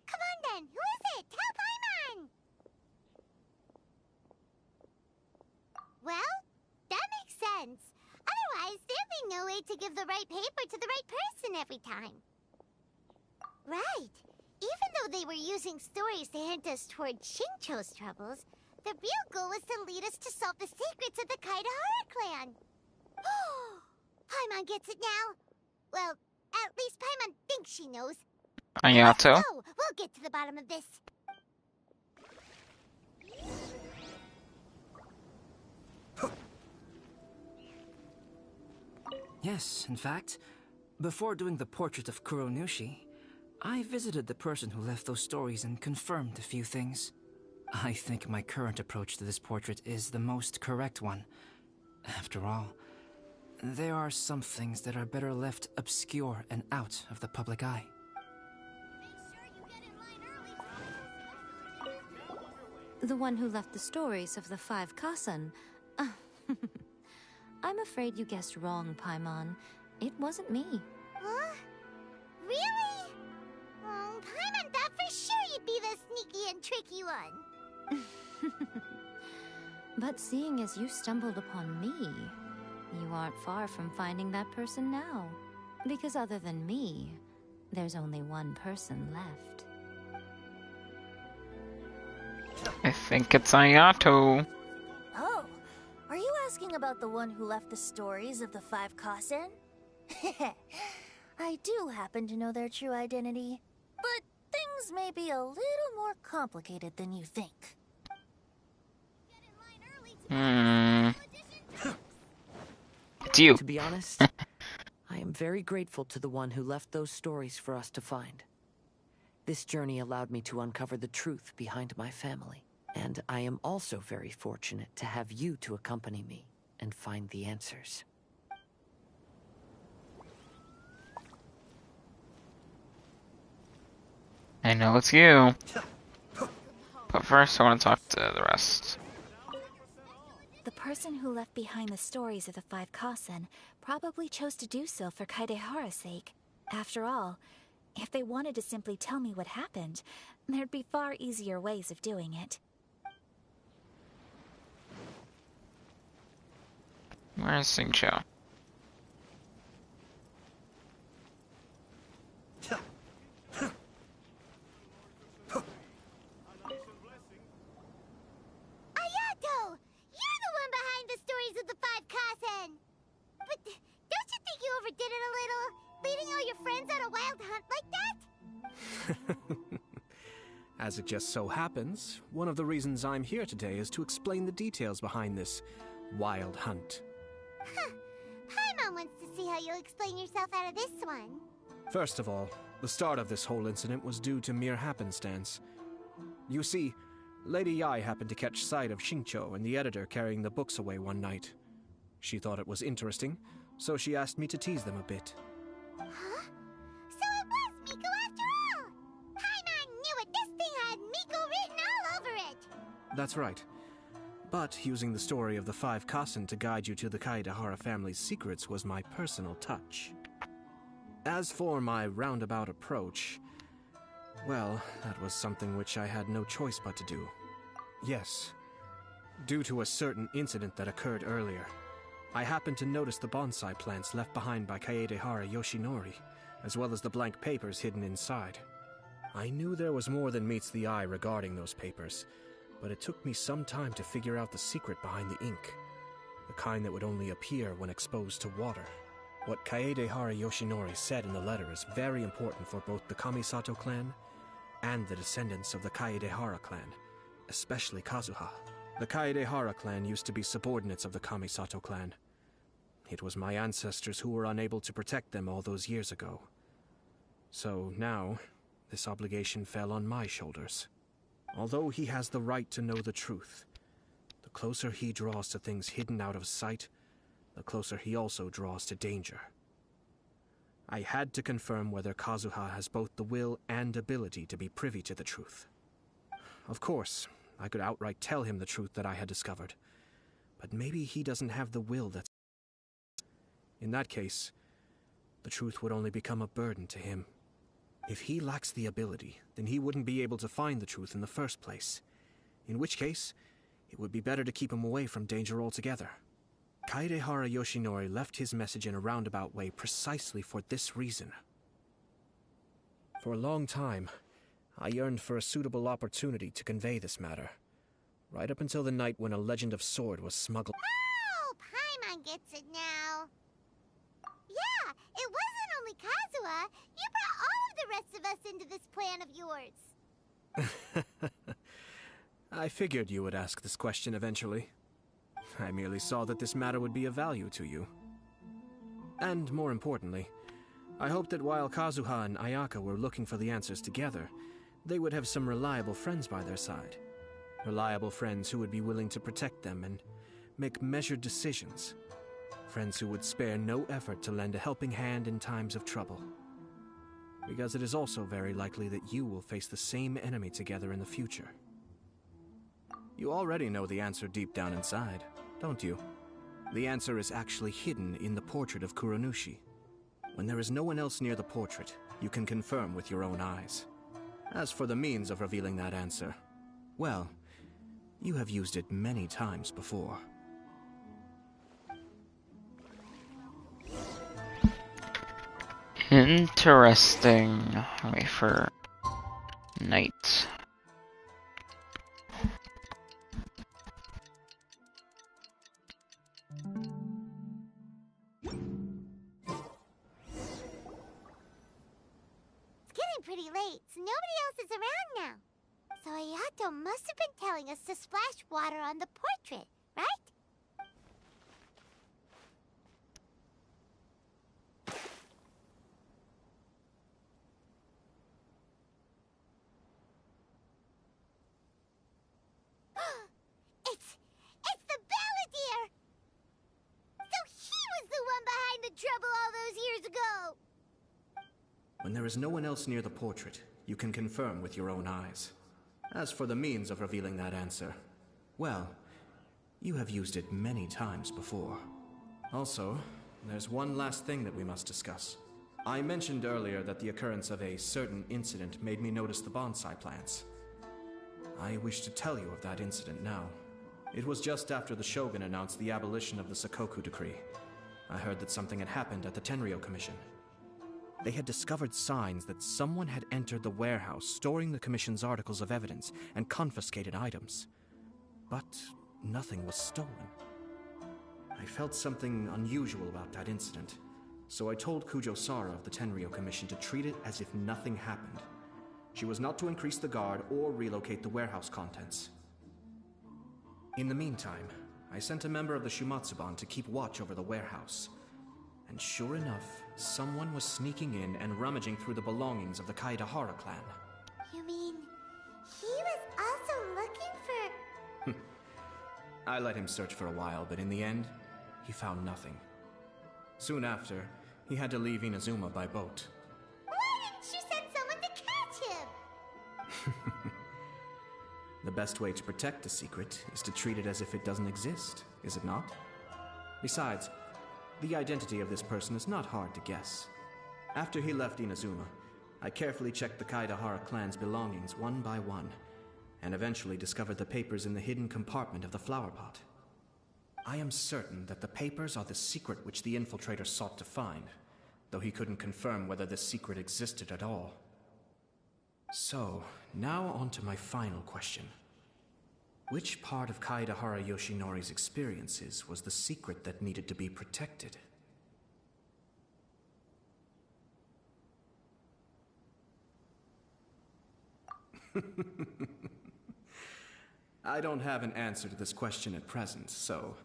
Come on then, who is it? Tell Paimon! Well, that makes sense. Otherwise, there'd be no way to give the right paper to the right person every time. Right. Even though they were using stories to hint us toward Xingqiu's troubles, the real goal was to lead us to solve the secrets of the Kaedehara clan. Paimon gets it now. Well, at least Paimon thinks she knows. Ayato? So, we'll get to the bottom of this. Yes, in fact, before doing the portrait of Kuronushi, I visited the person who left those stories and confirmed a few things. I think my current approach to this portrait is the most correct one. After all, there are some things that are better left obscure and out of the public eye. The one who left the stories of the 5 Kasen. I'm afraid you guessed wrong, Paimon. It wasn't me. Huh? Really? Paimon thought for sure you'd be the sneaky and tricky one. But seeing as you stumbled upon me, you aren't far from finding that person now. Because other than me, there's only one person left. I think it's Ayato. Oh, are you asking about the one who left the stories of the 5 Kasen? I do happen to know their true identity, but things may be a little more complicated than you think. It's you. To be honest, I am very grateful to the one who left those stories for us to find. This journey allowed me to uncover the truth behind my family. And I am also very fortunate to have you to accompany me and find the answers. I know it's you. But first, I want to talk to the rest. The person who left behind the stories of the 5 Kasen probably chose to do so for Kaedehara's sake. After all, if they wanted to simply tell me what happened, there'd be far easier ways of doing it. Where's Xingqiu? Ayato! You're the one behind the stories of the 5 Kasen! But don't you think you overdid it a little? Leading all your friends on a wild hunt like that? As it just so happens, one of the reasons I'm here today is to explain the details behind this wild hunt. Paimon wants to see how you'll explain yourself out of this one. First of all, the start of this whole incident was due to mere happenstance. You see, Lady Yai happened to catch sight of Xingqiu and the editor carrying the books away one night. She thought it was interesting, so she asked me to tease them a bit. Huh? So it was Miko after all! Paimon knew it! This thing had Miko written all over it! That's right. But using the story of the 5 Kasen to guide you to the Kaedehara family's secrets was my personal touch. As for my roundabout approach, well, that was something which I had no choice but to do. Yes, due to a certain incident that occurred earlier, I happened to notice the bonsai plants left behind by Kaedehara Yoshinori, as well as the blank papers hidden inside. I knew there was more than meets the eye regarding those papers, but it took me some time to figure out the secret behind the ink, the kind that would only appear when exposed to water. What Kaedehara Yoshinori said in the letter is very important for both the Kamisato clan and the descendants of the Kaedehara clan, especially Kazuha. The Kaedehara clan used to be subordinates of the Kamisato clan. It was my ancestors who were unable to protect them all those years ago. So now, this obligation fell on my shoulders. Although he has the right to know the truth, the closer he draws to things hidden out of sight, the closer he also draws to danger. I had to confirm whether Kazuha has both the will and ability to be privy to the truth. Of course, I could outright tell him the truth that I had discovered, but maybe he doesn't have the will that's... In that case, the truth would only become a burden to him. If he lacks the ability, then he wouldn't be able to find the truth in the first place. In which case, it would be better to keep him away from danger altogether. Kaedehara Yoshinori left his message in a roundabout way precisely for this reason. For a long time, I yearned for a suitable opportunity to convey this matter, right up until the night when a legend of sword was smuggled. Oh, Paimon gets it now. Yeah, it wasn't only Kazuha. You brought all of the rest of us into this plan of yours. I figured you would ask this question eventually. I merely saw that this matter would be of value to you. And more importantly, I hoped that while Kazuha and Ayaka were looking for the answers together, they would have some reliable friends by their side. Reliable friends who would be willing to protect them and make measured decisions. Friends who would spare no effort to lend a helping hand in times of trouble. Because it is also very likely that you will face the same enemy together in the future. You already know the answer deep down inside, don't you? The answer is actually hidden in the portrait of Kuronushi. When there is no one else near the portrait, you can confirm with your own eyes. As for the means of revealing that answer, well, you have used it many times before. Interesting. Wait for night. Pretty late, so nobody else is around now. So Ayato must have been telling us to splash water on the portrait, right? It's the Balladeer! So he was the one behind the trouble all those years ago! When there is no one else near the portrait, you can confirm with your own eyes. As for the means of revealing that answer, well, you have used it many times before. Also, there's one last thing that we must discuss. I mentioned earlier that the occurrence of a certain incident made me notice the bonsai plants. I wish to tell you of that incident now. It was just after the Shogun announced the abolition of the Sakoku decree. I heard that something had happened at the Tenryou Commission. They had discovered signs that someone had entered the warehouse storing the Commission's articles of evidence and confiscated items. But nothing was stolen. I felt something unusual about that incident, so I told Kujo-Sara of the Tenryou Commission to treat it as if nothing happened. She was not to increase the guard or relocate the warehouse contents. In the meantime, I sent a member of the Shumatsuban to keep watch over the warehouse. And sure enough, someone was sneaking in and rummaging through the belongings of the Kaedehara clan. You mean, he was also looking for... I let him search for a while, but in the end, he found nothing. Soon after, he had to leave Inazuma by boat. Why didn't you send someone to catch him? The best way to protect a secret is to treat it as if it doesn't exist, is it not? Besides, the identity of this person is not hard to guess. After he left Inazuma, I carefully checked the Kaedehara clan's belongings one by one, and eventually discovered the papers in the hidden compartment of the flower pot. I am certain that the papers are the secret which the infiltrator sought to find, though he couldn't confirm whether this secret existed at all. So, now on to my final question. Which part of Kaedehara Yoshinori's experiences was the secret that needed to be protected? I don't have an answer to this question at present, so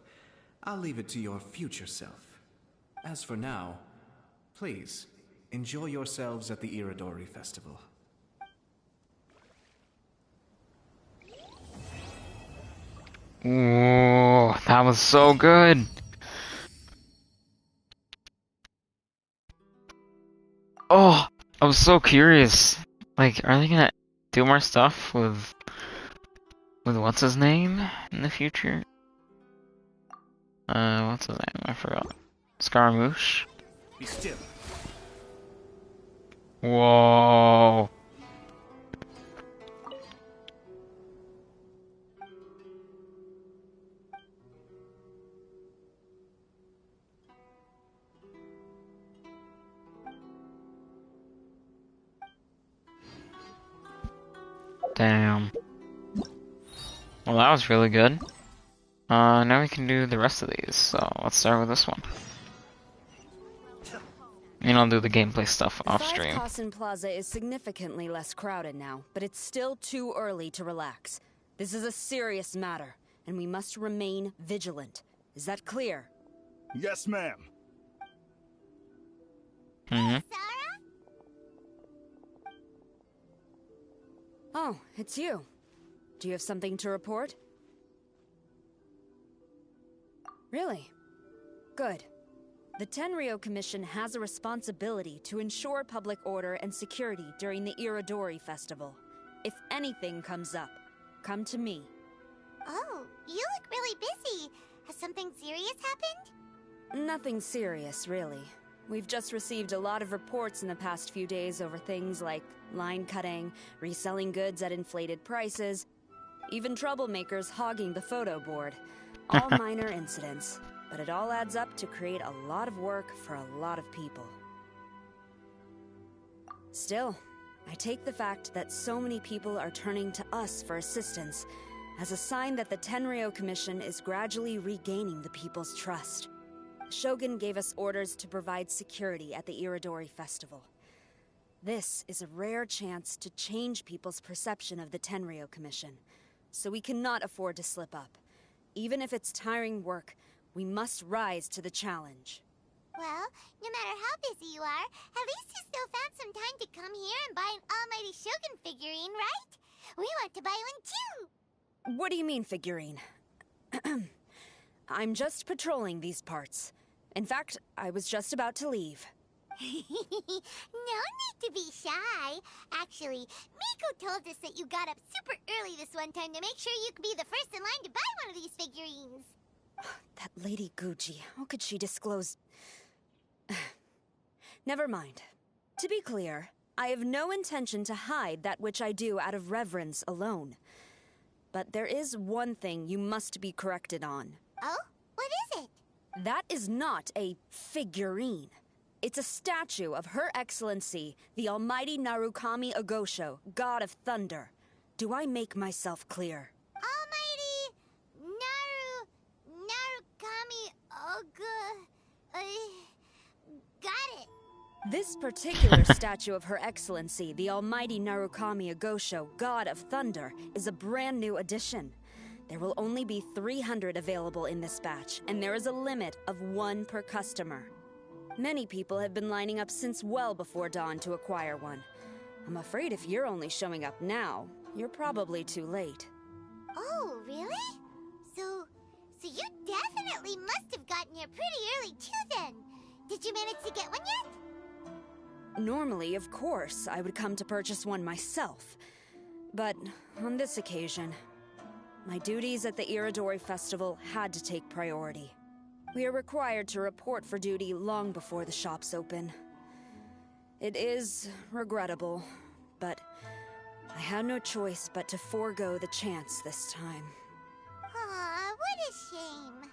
I'll leave it to your future self. As for now, please, enjoy yourselves at the IRODORI festival. Ooh, that was so good. Oh, I'm so curious. Like, are they gonna do more stuff with what's his name in the future? What's his name? I forgot. Scaramouche? Be still. Whoa. Damn. Well, that was really good. Now we can do the rest of these, so let's start with this one. And I'll do the gameplay stuff off stream. Kasen Plaza is significantly less crowded now, but it's still too early to relax. This is a serious matter, and we must remain vigilant. Is that clear? Yes, ma'am. Oh, it's you. Do you have something to report? Really? Good. The Tenryou Commission has a responsibility to ensure public order and security during the IRODORI festival. If anything comes up, come to me. Oh, you look really busy. Has something serious happened? Nothing serious, really. We've just received a lot of reports in the past few days over things like line cutting, reselling goods at inflated prices, even troublemakers hogging the photo board. All minor incidents, but it all adds up to create a lot of work for a lot of people. Still, I take the fact that so many people are turning to us for assistance as a sign that the Tenryou Commission is gradually regaining the people's trust. Shogun gave us orders to provide security at the IRODORI festival. This is a rare chance to change people's perception of the Tenryou Commission, so we cannot afford to slip up. Even if it's tiring work, we must rise to the challenge. Well, no matter how busy you are, at least you still found some time to come here and buy an Almighty Shogun figurine, right? We want to buy one too! What do you mean, figurine? I'm just patrolling these parts. In fact, I was just about to leave. No need to be shy. Actually, Miko told us that you got up super early this one time to make sure you could be the first in line to buy one of these figurines. That Lady Gucci, how could she disclose... Never mind. To be clear, I have no intention to hide that which I do out of reverence alone. But there is one thing you must be corrected on. Oh? What is it? That is not a figurine. It's a statue of Her Excellency, the Almighty Narukami Agosho, God of Thunder. Do I make myself clear? Almighty Narukami Oga... got it. This particular statue of Her Excellency, the Almighty Narukami Agosho, God of Thunder, is a brand new addition. There will only be 300 available in this batch, and there is a limit of 1 per customer. Many people have been lining up since well before dawn to acquire one. I'm afraid if you're only showing up now, you're probably too late. Oh, really? So you definitely must have gotten here pretty early too then. Did you manage to get one yet? Normally, of course, I would come to purchase one myself. But on this occasion, my duties at the IRODORI festival had to take priority. We are required to report for duty long before the shops open. It is regrettable, but I had no choice but to forego the chance this time. Aw, what a shame.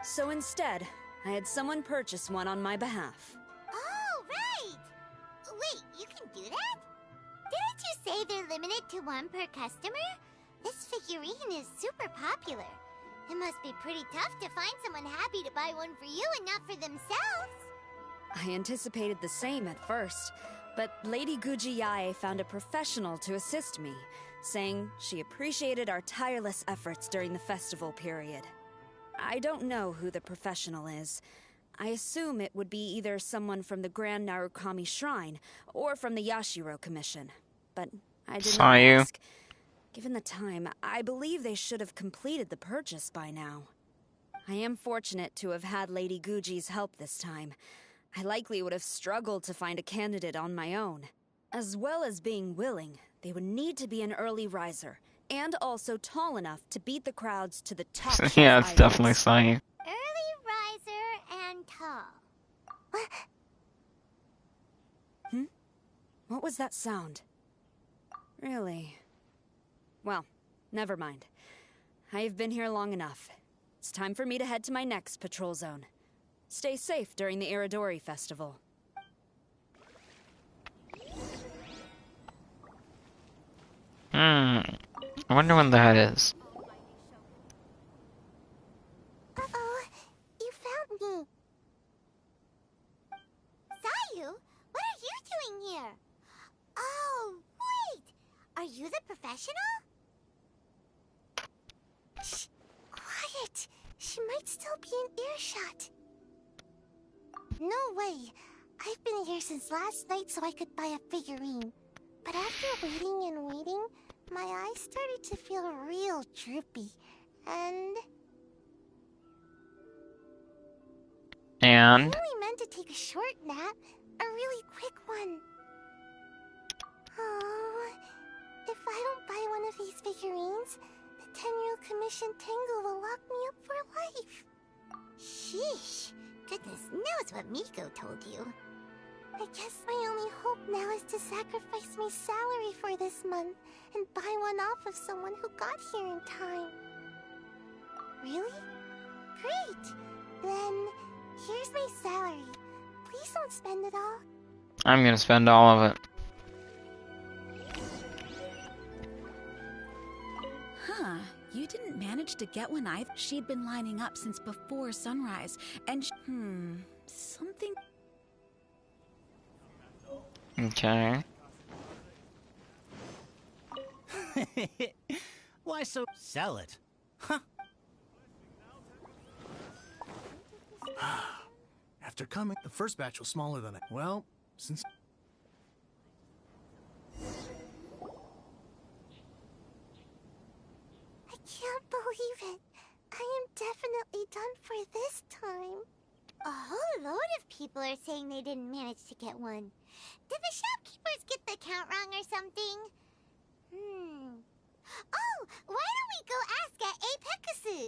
So instead, I had someone purchase one on my behalf. Oh, right! Wait, you can do that? Didn't you say they're limited to 1 per customer? This figurine is super popular. It must be pretty tough to find someone happy to buy one for you and not for themselves. I anticipated the same at first, but Lady Guji Yae found a professional to assist me, saying she appreciated our tireless efforts during the festival period. I don't know who the professional is. I assume it would be either someone from the Grand Narukami Shrine or from the Yashiro Commission, but I did not ask. Given the time, I believe they should have completed the purchase by now. I am fortunate to have had Lady Guji's help this time. I likely would have struggled to find a candidate on my own. As well as being willing, they would need to be an early riser, and also tall enough to beat the crowds to the top. Yeah, it's definitely Sai. Early riser and tall. What was that sound? Really? Well, never mind. I've been here long enough. It's time for me to head to my next patrol zone. Stay safe during the IRODORI festival. I wonder when that is. Uh-oh, you found me. Sayu, what are you doing here? Oh, wait! Are you the professional? Shh! Quiet! She might still be in earshot. No way! I've been here since last night so I could buy a figurine. But after waiting and waiting, my eyes started to feel real droopy. And... I only meant to take a short nap. A really quick one. Oh, if I don't buy one of these figurines, the 10-year commission Tengu will lock me up for life. Sheesh. Goodness knows what Miko told you. I guess my only hope now is to sacrifice my salary for this month and buy one off of someone who got here in time. Really? Great! Then, here's my salary. Please don't spend it all. I'm gonna spend all of it. Huh. You didn't manage to get one either. She'd been lining up since before sunrise, and something... Okay. Why so... Sell it. Huh. After coming, the first batch was smaller than I... Well, since... I can't believe it. I am definitely done for this time. A whole load of people are saying they didn't manage to get one. Did the shopkeepers get the count wrong or something? Oh, why don't we go ask at Apekasu?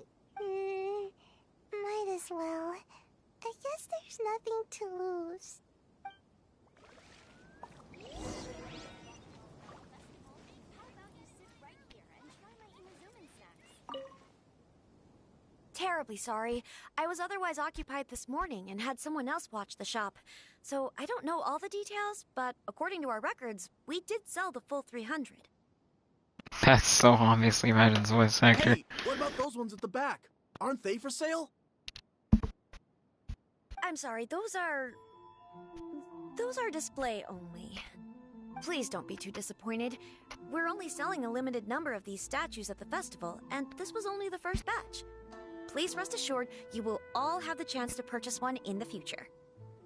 Might as well. I guess there's nothing to lose. Terribly sorry. I was otherwise occupied this morning and had someone else watch the shop. So I don't know all the details, but according to our records, we did sell the full 300. That's so obviously Imagine's voice actor. Hey, what about those ones at the back? Aren't they for sale? I'm sorry, those are display only. Please don't be too disappointed. We're only selling a limited number of these statues at the festival, and this was only the first batch. Please rest assured, you will all have the chance to purchase one in the future.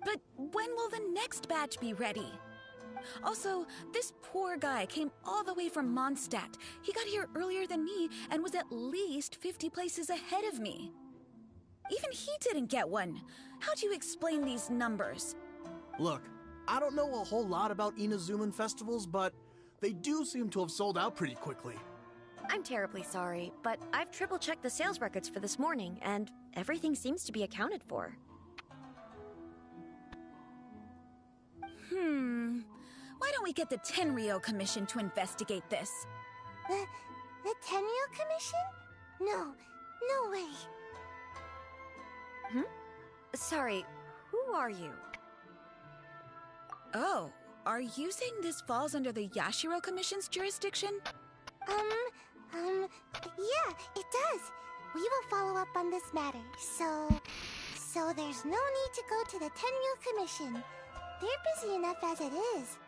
But when will the next batch be ready? Also, this poor guy came all the way from Mondstadt. He got here earlier than me and was at least 50 places ahead of me. Even he didn't get one. How do you explain these numbers? Look, I don't know a whole lot about Inazuman festivals, but they do seem to have sold out pretty quickly. I'm terribly sorry, but I've triple-checked the sales records for this morning, and everything seems to be accounted for. Why don't we get the Tenryo Commission to investigate this? The Tenryo Commission? No way. Sorry, who are you? Oh, are you saying this falls under the Yashiro Commission's jurisdiction? Yeah, it does. We will follow up on this matter, so there's no need to go to the Tenryo Commission. They're busy enough as it is.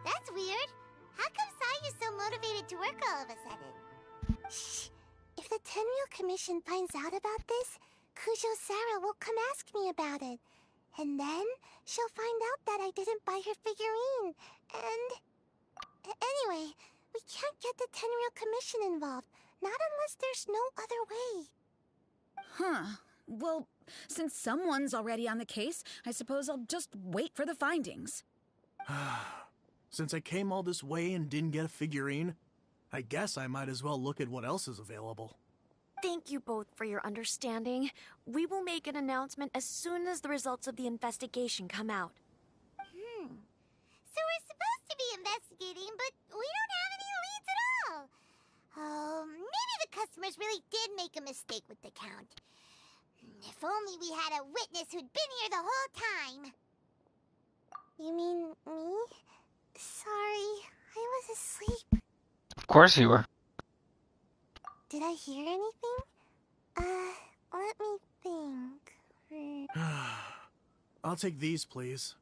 That's weird. How come Sayu's so motivated to work all of a sudden? Shh. If the Tenryo Commission finds out about this, Kujo Sarah will come ask me about it. And then she'll find out that I didn't buy her figurine. And... Anyway, we can't get the Tenryo Commission involved. Not unless there's no other way. Well, since someone's already on the case, I suppose I'll just wait for the findings. Since I came all this way and didn't get a figurine, I guess I might as well look at what else is available. Thank you both for your understanding. We will make an announcement as soon as the results of the investigation come out. So we're supposed to be investigating, but we don't have any leads at all. Oh, maybe the customers really did make a mistake with the count. If only we had a witness who'd been here the whole time. You mean me? Sorry, I was asleep. Of course you were. Did I hear anything? Let me think. I'll take these, please.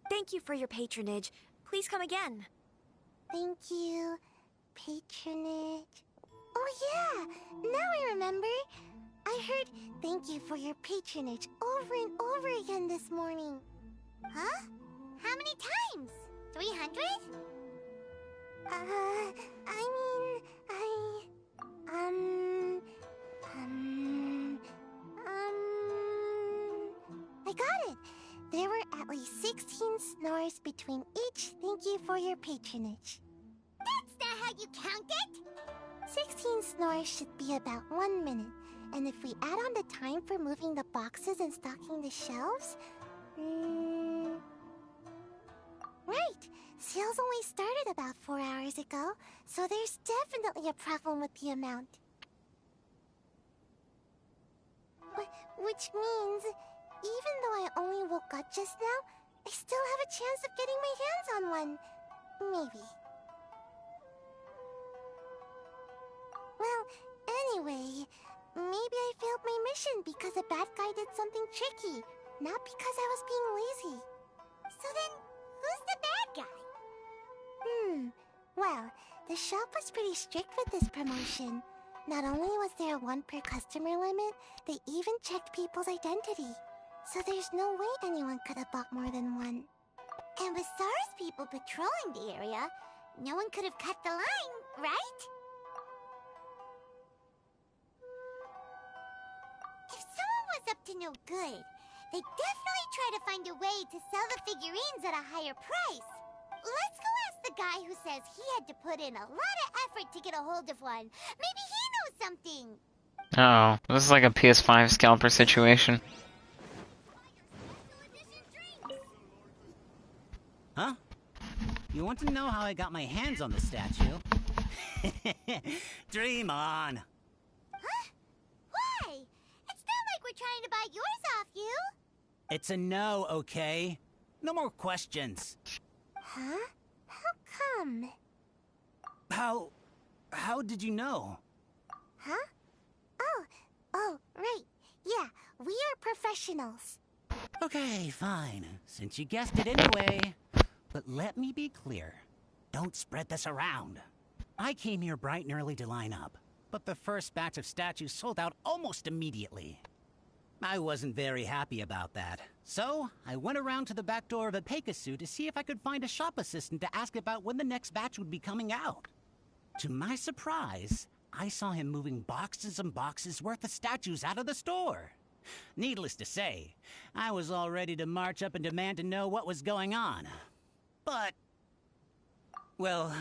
Thank you for your patronage. Please come again. Thank you. Patronage. Oh yeah, now I remember. I heard thank you for your patronage over and over again this morning. Huh? How many times? 300? I got it. There were at least 16 snores between each thank you for your patronage. That's not how you count it! 16 snores should be about 1 minute. And if we add on the time for moving the boxes and stocking the shelves... Right! Sales only started about 4 hours ago, so there's definitely a problem with the amount. Which means, even though I only woke up just now, I still have a chance of getting my hands on one. Maybe. Well, anyway, maybe I failed my mission because a bad guy did something tricky, not because I was being lazy. So then, who's the bad guy? Well, the shop was pretty strict with this promotion. Not only was there a 1 per customer limit, they even checked people's identity. So there's no way anyone could have bought more than one. And with SARS people patrolling the area, no one could have cut the line, right? If someone was up to no good, they'd definitely try to find a way to sell the figurines at a higher price. Let's go ask the guy who says he had to put in a lot of effort to get a hold of one. Maybe he knows something. Oh, this is like a PS5 scalper situation. Huh? You want to know how I got my hands on the statue? Dream on! Huh? Why? It's not like we're trying to buy yours off you. It's a no, okay? No more questions. Huh? How come? How did you know? Huh? Oh, right. Yeah, we are professionals. Okay, fine. Since you guessed it anyway. But let me be clear. Don't spread this around. I came here bright and early to line up, but the first batch of statues sold out almost immediately. I wasn't very happy about that. So, I went around to the back door of a Pegasus to see if I could find a shop assistant to ask about when the next batch would be coming out. To my surprise, I saw him moving boxes and boxes worth of statues out of the store. Needless to say, I was all ready to march up and demand to know what was going on. But... well,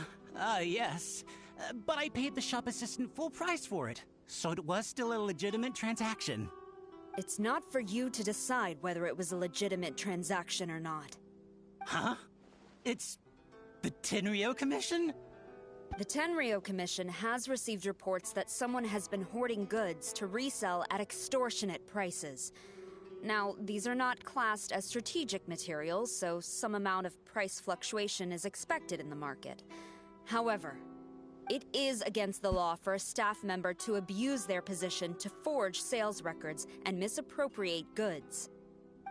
yes. But I paid the shop assistant full price for it, so it was still a legitimate transaction. It's not for you to decide whether it was a legitimate transaction or not. Huh? It's the Tenryo Commission? The Tenryo Commission has received reports that someone has been hoarding goods to resell at extortionate prices. Now, these are not classed as strategic materials, so some amount of price fluctuation is expected in the market. However, it is against the law for a staff member to abuse their position to forge sales records and misappropriate goods.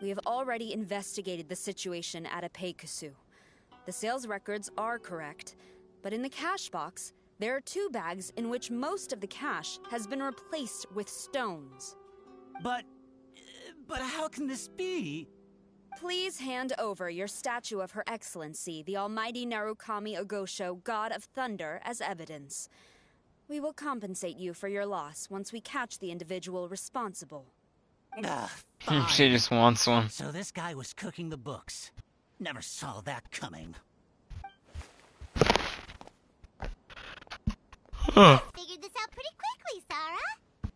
We have already investigated the situation at a Pegasus. The sales records are correct, but in the cash box, there are 2 bags in which most of the cash has been replaced with stones. But how can this be? Please hand over your statue of Her Excellency, the Almighty Narukami Ogosho, God of Thunder, as evidence. We will compensate you for your loss once we catch the individual responsible. She just wants one. So this guy was cooking the books. Never saw that coming. Figured this out pretty quickly, Sarah.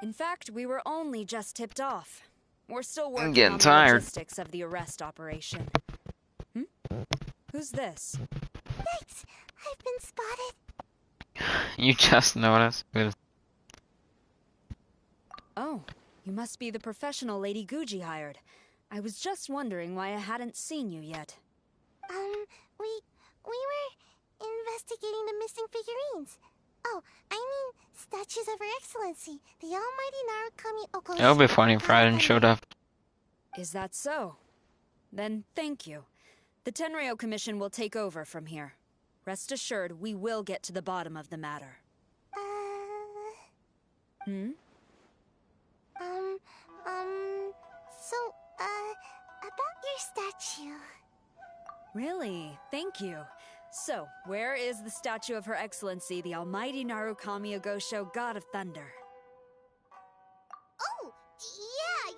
In fact, we were only just tipped off. We're still working getting on the tired. logistics of the arrest operation. Who's this? Yikes! I've been spotted. You just noticed. Oh, you must be the professional Lady Guji hired. I was just wondering why I hadn't seen you yet. We were investigating the missing figurines. Oh, I mean, statues of Her Excellency, the Almighty Narukami Oko. It would be funny if Raiden showed up. Is that so? Then thank you. The Tenryo Commission will take over from here. Rest assured, we will get to the bottom of the matter. About your statue. Really? Thank you. So, where is the statue of Her Excellency, the Almighty Narukami Ogosho, God of Thunder? Oh, yeah.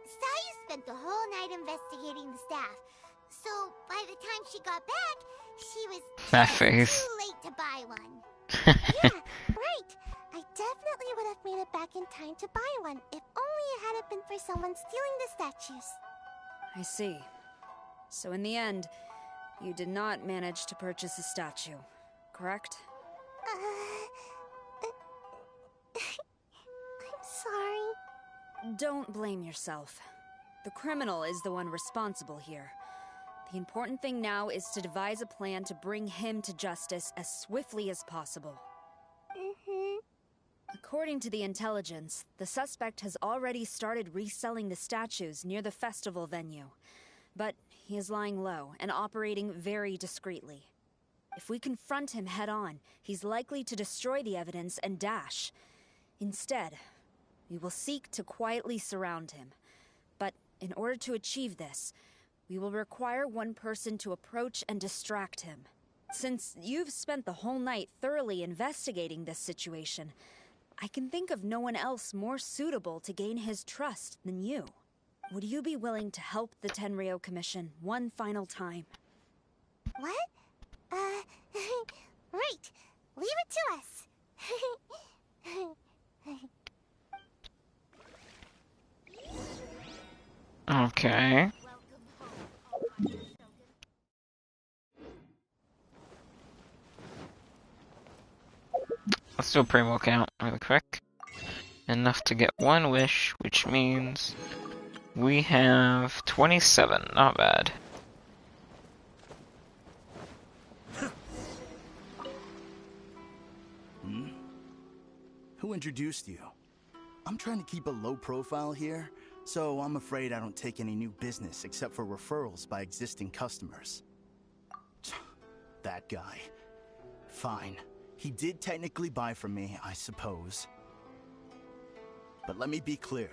Sayu spent the whole night investigating the staff. So, by the time she got back, she was That face. too late to buy one. Yeah, right. I definitely would have made it back in time to buy one, if only it hadn't been for someone stealing the statues. I see. So in the end, you did not manage to purchase a statue, correct? I'm sorry. Don't blame yourself. The criminal is the one responsible here. The important thing now is to devise a plan to bring him to justice as swiftly as possible. According to the intelligence, the suspect has already started reselling the statues near the festival venue. But he is lying low and operating very discreetly. If we confront him head-on, he's likely to destroy the evidence and dash. Instead, we will seek to quietly surround him. But in order to achieve this, we will require one person to approach and distract him. Since you've spent the whole night thoroughly investigating this situation, I can think of no one else more suitable to gain his trust than you. Would you be willing to help the Tenryo Commission one final time? What? Right. Leave it to us. Okay. Let's do a primo count really quick. Enough to get one wish, which means we have 27. Not bad. Who introduced you? I'm trying to keep a low profile here, so I'm afraid I don't take any new business except for referrals by existing customers. That guy. Fine. He did technically buy from me, I suppose. But let me be clear.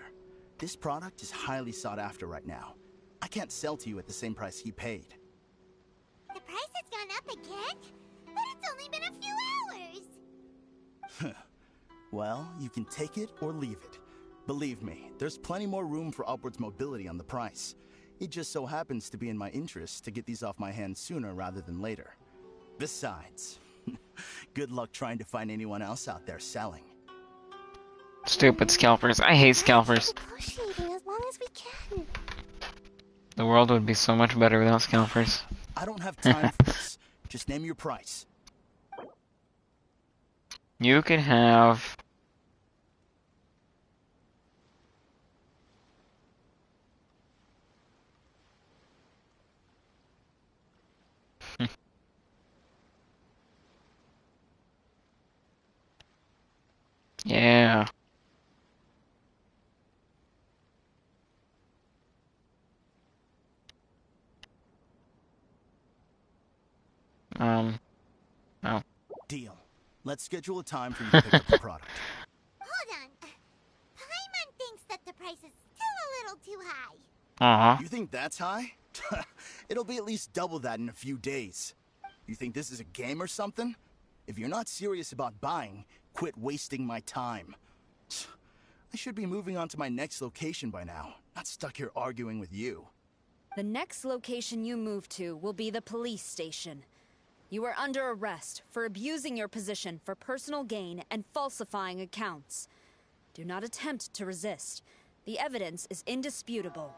This product is highly sought after right now. I can't sell to you at the same price he paid. The price has gone up again? But it's only been a few hours. Well, you can take it or leave it. Believe me, there's plenty more room for upwards mobility on the price. It just so happens to be in my interest to get these off my hands sooner rather than later. Besides, good luck trying to find anyone else out there selling. Stupid scalpers. I hate scalpers. Negotiating as long as we can. The world would be so much better without scalpers. I don't have time for this. Just name your price. You can have... Yeah. Oh. Deal. Let's schedule a time for you to pick up the product. Hold on. Paimon thinks that the price is still a little too high. You think that's high? It'll be at least double that in a few days. You think this is a game or something? If you're not serious about buying, quit wasting my time. I should be moving on to my next location by now, not stuck here arguing with you. The next location you move to will be the police station. You are under arrest for abusing your position for personal gain and falsifying accounts. Do not attempt to resist. The evidence is indisputable.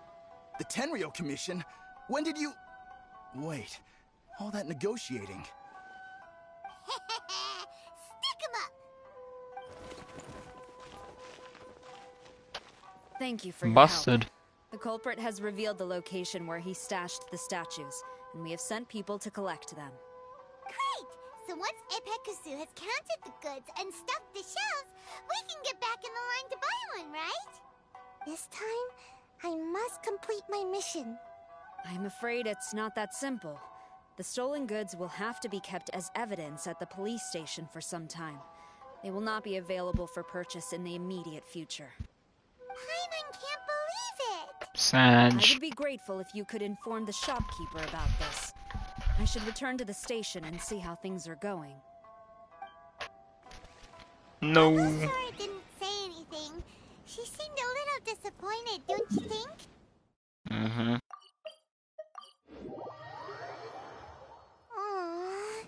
The Tenryo Commission? When did you... Wait, all that negotiating. Stick 'em up! Thank you for your Busted. help. The culprit has revealed the location where he stashed the statues, and we have sent people to collect them. Great! So once Epekusu has counted the goods and stuffed the shelves, we can get back in the line to buy one, right? This time, I must complete my mission. I'm afraid it's not that simple. The stolen goods will have to be kept as evidence at the police station for some time. They will not be available for purchase in the immediate future. Paimon can't believe it! I Sag. would be grateful if you could inform the shopkeeper about this. I should return to the station and see how things are going. No. Sora didn't say anything. She seemed a little disappointed, don't you think? Mm-hmm. Aww.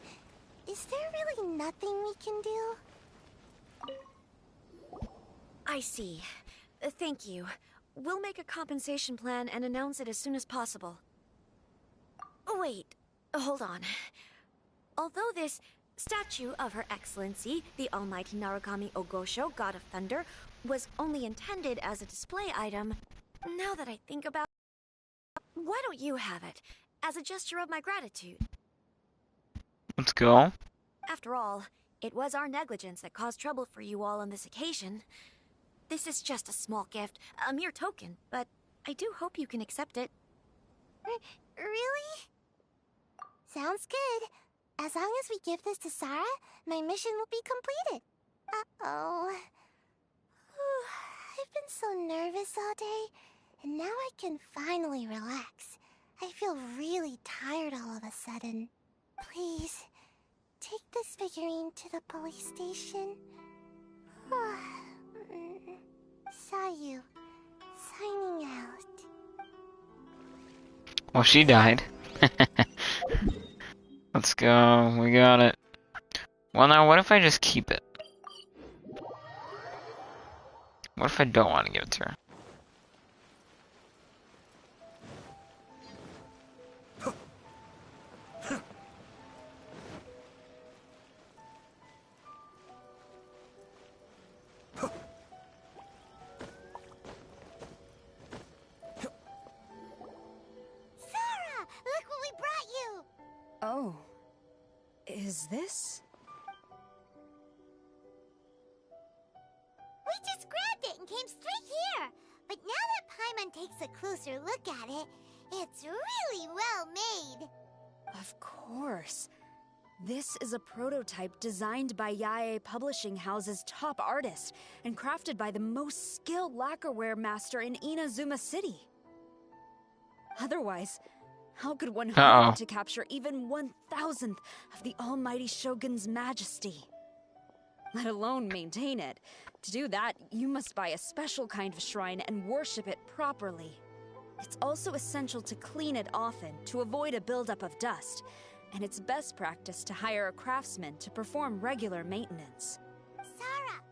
Is there really nothing we can do? I see. Thank you. We'll make a compensation plan and announce it as soon as possible. Wait, hold on. Although this statue of Her Excellency, the Almighty Narukami Ogosho, God of Thunder, was only intended as a display item, now that I think about it, why don't you have it, as a gesture of my gratitude? Let's go. After all, it was our negligence that caused trouble for you all on this occasion. This is just a small gift, a mere token, but I do hope you can accept it. Really? Sounds good. As long as we give this to Sarah, my mission will be completed. Uh-oh. I've been so nervous all day, and now I can finally relax. I feel really tired all of a sudden. Please, take this figurine to the police station. Sayu, signing out. Well, she died. Let's go. We got it. Well, now, what if I just keep it? What if I don't want to give it to her? Oh. Is this? We just grabbed it and came straight here. But now that Paimon takes a closer look at it, it's really well made. Of course. This is a prototype designed by Yae Publishing House's top artist and crafted by the most skilled lacquerware master in Inazuma City. Otherwise, how could one hope to capture even 1/1000th of the Almighty Shogun's majesty? Let alone maintain it. To do that, you must buy a special kind of shrine and worship it properly. It's also essential to clean it often to avoid a buildup of dust, and it's best practice to hire a craftsman to perform regular maintenance. Sarah!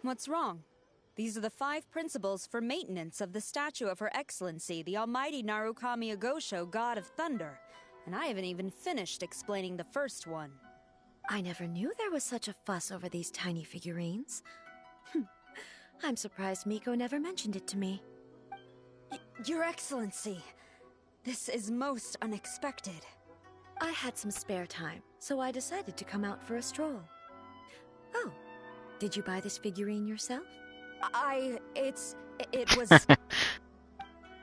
What's wrong? These are the 5 principles for maintenance of the statue of Her Excellency, the Almighty Narukami Ogosho, God of Thunder. And I haven't even finished explaining the first one. I never knew there was such a fuss over these tiny figurines. I'm surprised Miko never mentioned it to me. Your Excellency, this is most unexpected. I had some spare time, so I decided to come out for a stroll. Oh, did you buy this figurine yourself? It was...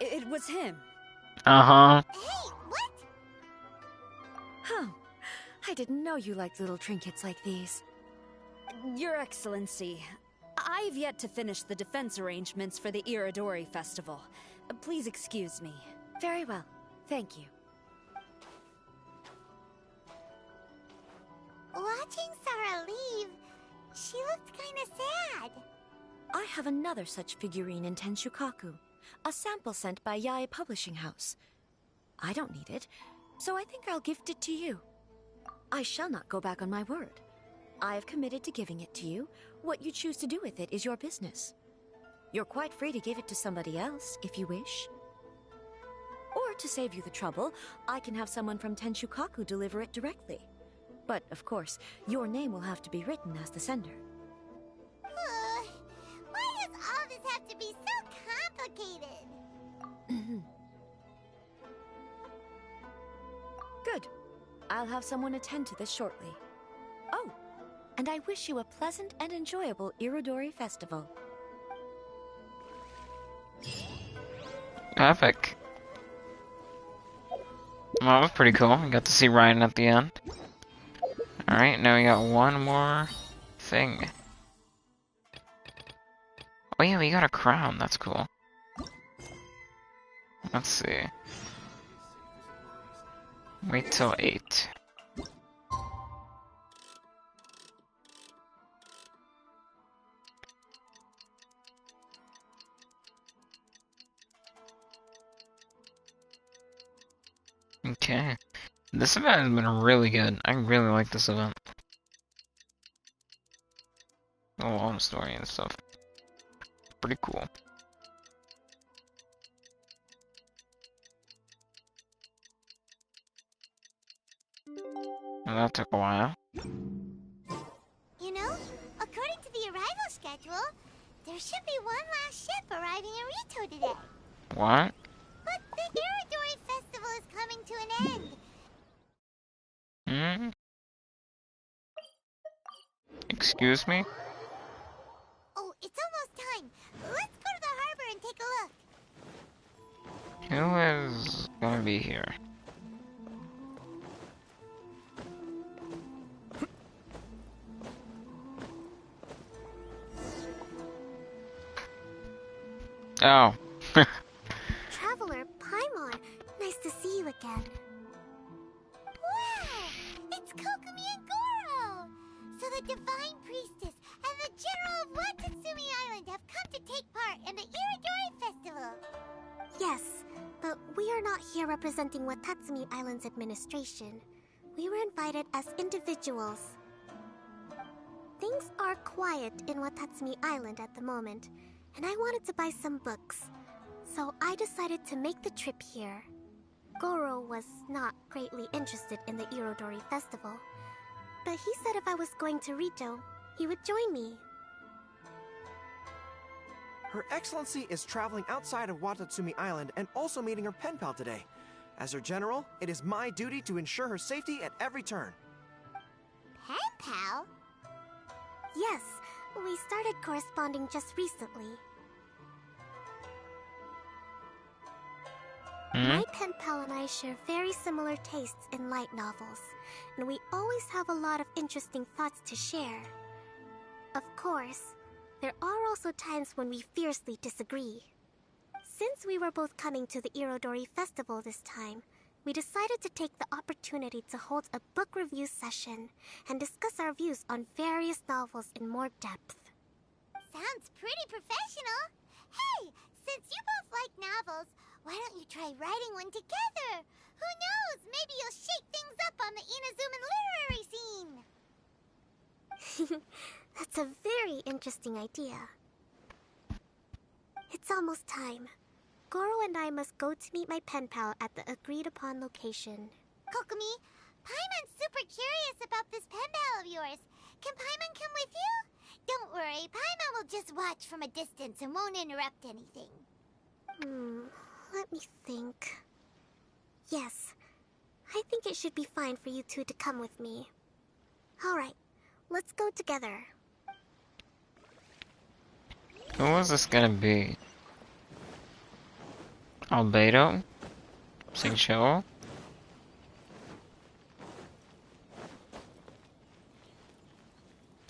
it was him. Uh-huh. Hey, what? Oh, I didn't know you liked little trinkets like these. Your Excellency, I've yet to finish the defense arrangements for the IRODORI festival. Please excuse me. Very well. Thank you. Watching Sarah leave, She looked kinda sad. I have another such figurine in Tenshukaku, a sample sent by Yae Publishing House. I don't need it, so I think I'll gift it to you. I shall not go back on my word. I have committed to giving it to you. What you choose to do with it is your business. You're quite free to give it to somebody else, if you wish. Or, to save you the trouble, I can have someone from Tenshukaku deliver it directly. But, of course, your name will have to be written as the sender. Why does all this have to be so complicated? Good. I'll have someone attend to this shortly. Oh, and I wish you a pleasant and enjoyable IRODORI festival. Epic. Well, that was pretty cool. We got to see Ryan at the end. Alright, now we got one more thing. Oh yeah, we got a crown. That's cool. Let's see. Wait till 8. Okay. This event has been really good. I really like this event. The long story and stuff. Pretty cool. And that took a while. You know, according to the arrival schedule, there should be one last ship arriving in Rito today. What? But the IRODORI festival is coming to an end. Hmm? Excuse me? Oh, it's almost time. Let's go to the harbor and take a look. Who is gonna be here? Oh. Traveler Paimon, nice to see you again. Wow! It's Kokumi and Goro! So the Divine Priestess and the General of Watatsumi Island have come to take part in the IRODORI Festival. Yes, but we are not here representing Watatsumi Island's administration. We were invited as individuals. Things are quiet in Watatsumi Island at the moment, and I wanted to buy some books. So I decided to make the trip here. Goro was not greatly interested in the IRODORI festival, but he said if I was going to Rito, he would join me. Her Excellency is traveling outside of Watatsumi Island and also meeting her pen pal today. As her general, it is my duty to ensure her safety at every turn. Pen pal? Yes, we started corresponding just recently. My pen pal and I share very similar tastes in light novels, and we always have a lot of interesting thoughts to share. Of course, there are also times when we fiercely disagree. Since we were both coming to the IRODORI festival this time, we decided to take the opportunity to hold a book review session and discuss our views on various novels in more depth. Sounds pretty professional. Hey, since you both like novels, why don't you try writing one together? Who knows? Maybe you'll shake things up on the Inazuman literary scene. That's a very interesting idea. It's almost time. Goro and I must go to meet my pen pal at the agreed-upon location. Kokumi, Paimon's super curious about this pen pal of yours. Can Paimon come with you? Don't worry, Paimon will just watch from a distance and won't interrupt anything. Let me think. Yes, I think it should be fine for you two to come with me. Alright, let's go together. Who was this gonna be? Albedo? Singshou?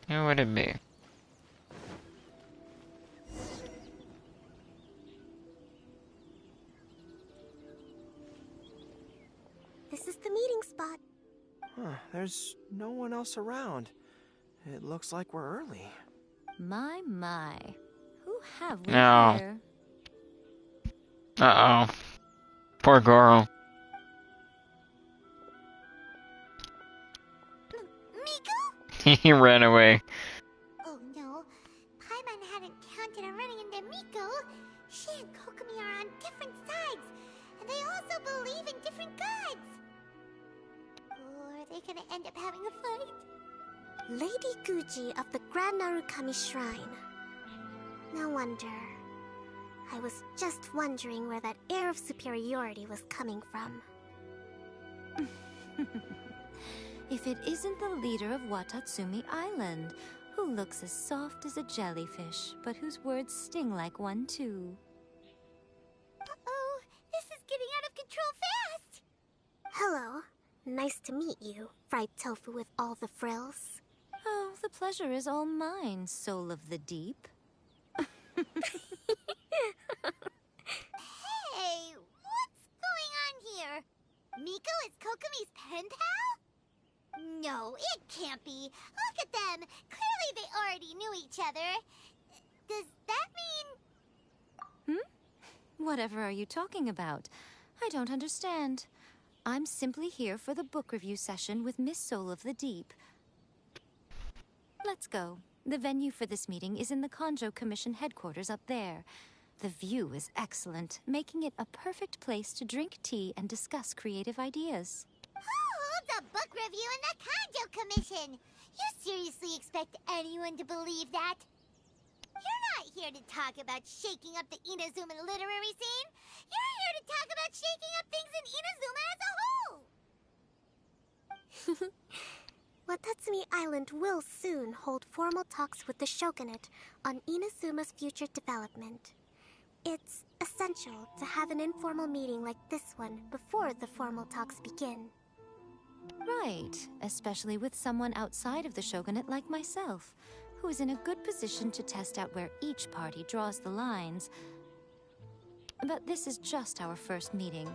Who would it be? This is the meeting spot. Huh, there's no one else around. It looks like we're early. My. Who have we No. here? Uh-oh. Poor Goro. Miko? He ran away. Oh no, Paimon hadn't counted on running into Miko. She and Kokomi are on different sides, and they also believe in different gods. Or are they gonna end up having a fight? Lady Guji of the Grand Narukami Shrine. No wonder. I was just wondering where that air of superiority was coming from. If it isn't the leader of Watatsumi Island, who looks as soft as a jellyfish, but whose words sting like one too. Uh-oh, this is getting out of control fast! Hello. Nice to meet you, fried tofu with all the frills. Oh, the pleasure is all mine, soul of the deep. Hey, what's going on here? Miko is Kokomi's pen pal? No, it can't be. Look at them. Clearly they already knew each other. Does that mean... Whatever are you talking about? I don't understand. I'm simply here for the book review session with Miss Soul of the Deep. Let's go. The venue for this meeting is in the Konjo Commission headquarters up there. The view is excellent, making it a perfect place to drink tea and discuss creative ideas. Who holds a book review in the Konjo Commission? You seriously expect anyone to believe that? You're not here to talk about shaking up the Inazuma literary scene. You're here to talk about shaking up things in Inazuma as a whole. Watatsumi Island will soon hold formal talks with the shogunate on Inazuma's future development. It's essential to have an informal meeting like this one before the formal talks begin. Right, especially with someone outside of the shogunate like myself, who is in a good position to test out where each party draws the lines. But this is just our first meeting.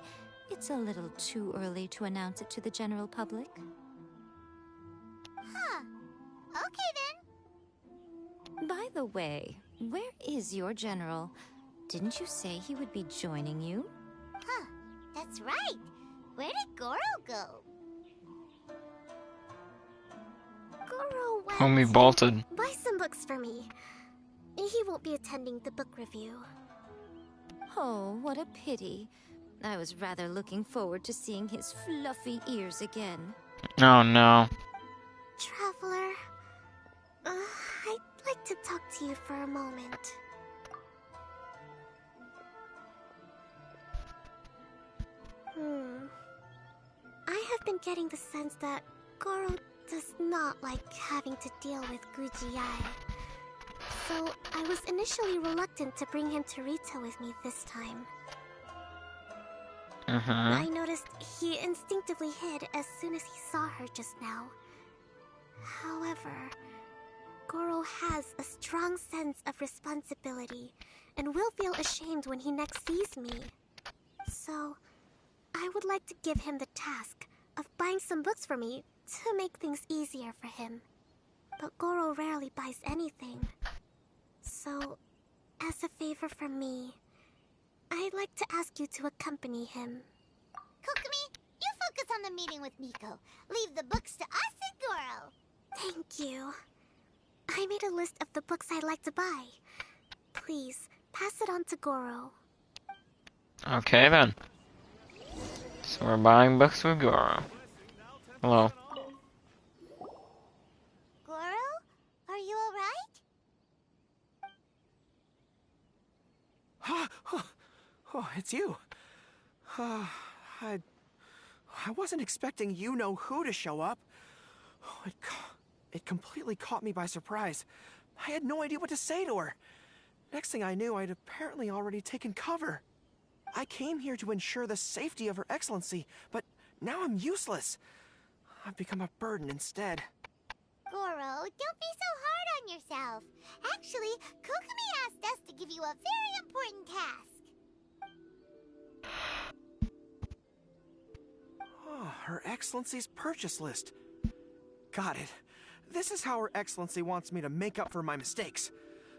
It's a little too early to announce it to the general public. Huh. Okay then. By the way, where is your general? Didn't you say he would be joining you? Huh. That's right. Where did Goro go? Goro went Homie to bolted. buy some books for me. He won't be attending the book review. Oh, what a pity. I was rather looking forward to seeing his fluffy ears again. Oh no. Traveler, I'd like to talk to you for a moment. I have been getting the sense that Goro does not like having to deal with Guji-ai. So I was initially reluctant to bring him to Rito with me this time. I noticed he instinctively hid as soon as he saw her just now. However, Goro has a strong sense of responsibility and will feel ashamed when he next sees me. So, I would like to give him the task of buying some books for me to make things easier for him. But Goro rarely buys anything. So, as a favor from me, I'd like to ask you to accompany him. Kokomi, you focus on the meeting with Miko. Leave the books to us and Goro. Thank you. I made a list of the books I'd like to buy. Please, pass it on to Goro. Okay then. So we're buying books with Goro. Hello. Goro? Are you alright? Oh, it's you. I wasn't expecting you-know-who to show up. It completely caught me by surprise. I had no idea what to say to her. Next thing I knew, I'd apparently already taken cover. I came here to ensure the safety of Her Excellency, but now I'm useless. I've become a burden instead. Goro, don't be so hard on yourself. Actually, Kokomi asked us to give you a very important task. Oh, Her Excellency's purchase list. Got it. This is how Her Excellency wants me to make up for my mistakes.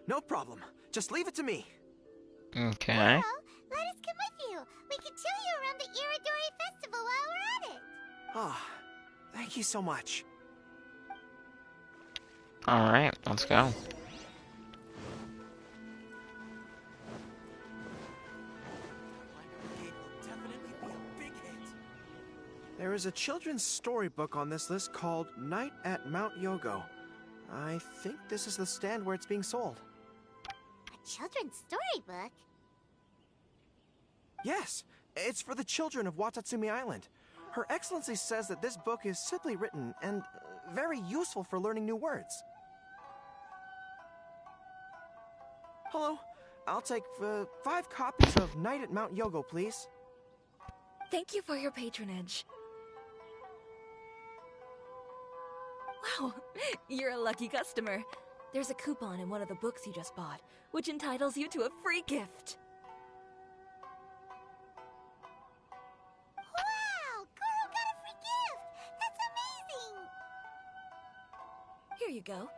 No problem. Just leave it to me. Okay. Let us come with you. We can show you around the IRODORI festival while we're at it. Ah, thank you so much. Alright, let's go. There is a children's storybook on this list called Night at Mount Yogo. I think this is the stand where it's being sold. A children's storybook? Yes, it's for the children of Watatsumi Island. Her Excellency says that this book is simply written and very useful for learning new words. Hello, I'll take 5 copies of Night at Mount Yogo, please. Thank you for your patronage. Wow, you're a lucky customer. There's a coupon in one of the books you just bought, which entitles you to a free gift. Wow, Goro got a free gift! That's amazing! Here you go.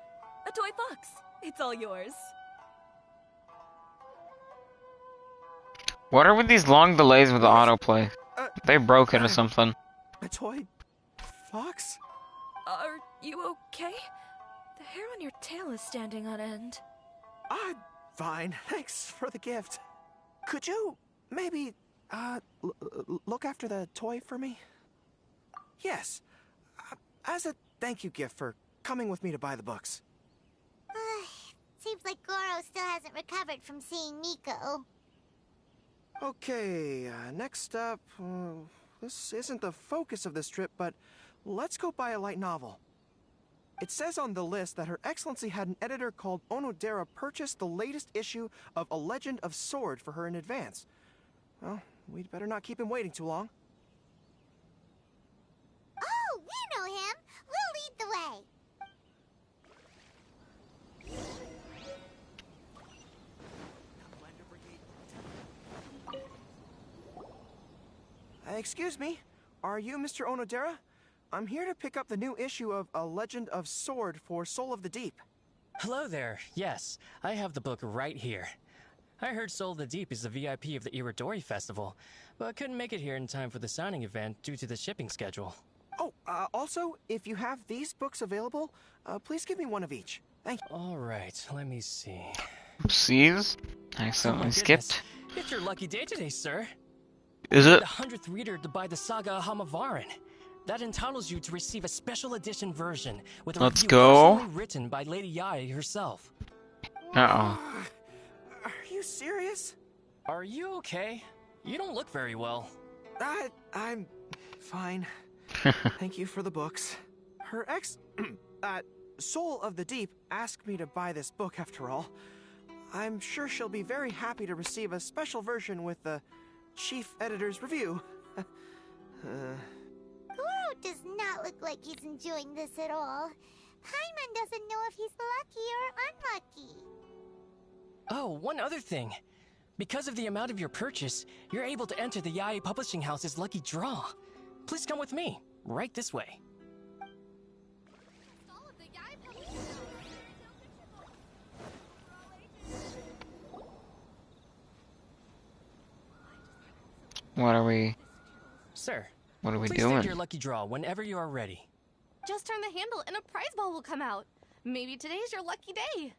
A toy fox. It's all yours. What are with these long delays with the autoplay? They broke it or something. A toy fox? Are you okay? The hair on your tail is standing on end. I'm fine. Thanks for the gift. Could you maybe look after the toy for me? Yes. As a thank you gift for coming with me to buy the books. Seems like Goro still hasn't recovered from seeing Miko. Okay, next up, this isn't the focus of this trip, but let's go buy a light novel. It says on the list that Her Excellency had an editor called Onodera purchase the latest issue of A Legend of Sword for her in advance. Well, we'd better not keep him waiting too long. Oh, we know him! We'll lead the way! Excuse me, are you Mr. Onodera? I'm here to pick up the new issue of A Legend of Sword for Soul of the Deep. Hello there. Yes, I have the book right here. I heard Soul of the Deep is the VIP of the IRODORI festival, but couldn't make it here in time for the signing event due to the shipping schedule. Oh, also, if you have these books available, please give me one of each. Thank you. All right, let me see. Oopsies. I accidentally skipped. It's your lucky day today, sir. Is You're it? the 100th reader to buy the Saga of Hamavaran. That entitles you to receive a special edition version with a Let's review go. personally written by Lady Yae herself. Uh-oh. Are you serious? Are you okay? You don't look very well. I'm fine. Thank you for the books. Her Soul of the Deep asked me to buy this book after all. I'm sure she'll be very happy to receive a special version with the chief editor's review. Goro does not look like he's enjoying this at all. Paimon doesn't know if he's lucky or unlucky. Oh, one other thing. Because of the amount of your purchase, you're able to enter the Yae Publishing House's lucky draw. Please come with me, right this way. What are we... Sir, what are we please doing? take your lucky draw whenever you are ready. Just turn the handle and a prize ball will come out. Maybe today's your lucky day.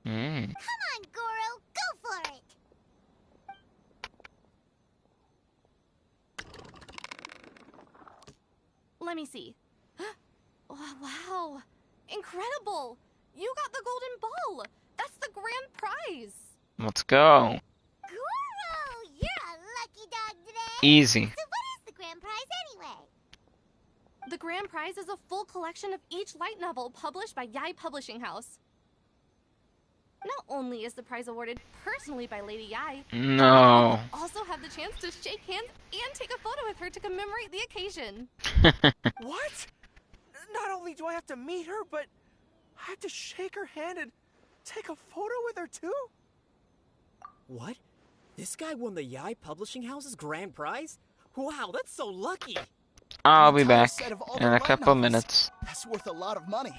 Come on, Goro, go for it! Let me see. Oh, wow. Incredible! You got the golden ball! That's the grand prize! Let's go. Goro, you're a lucky dog today! Easy. So what is the grand prize anyway? The grand prize is a full collection of each light novel published by Yae Publishing House. Not only is the prize awarded personally by Lady Yae, No. you'll also have the chance to shake hands and take a photo with her to commemorate the occasion. What? Not only do I have to meet her, but I have to shake her hand and take a photo with her too? What? This guy won the Yae Publishing House's grand prize? Wow, that's so lucky! I'll An be entire back set of all in their a light couple novels. minutes. That's worth a lot of money.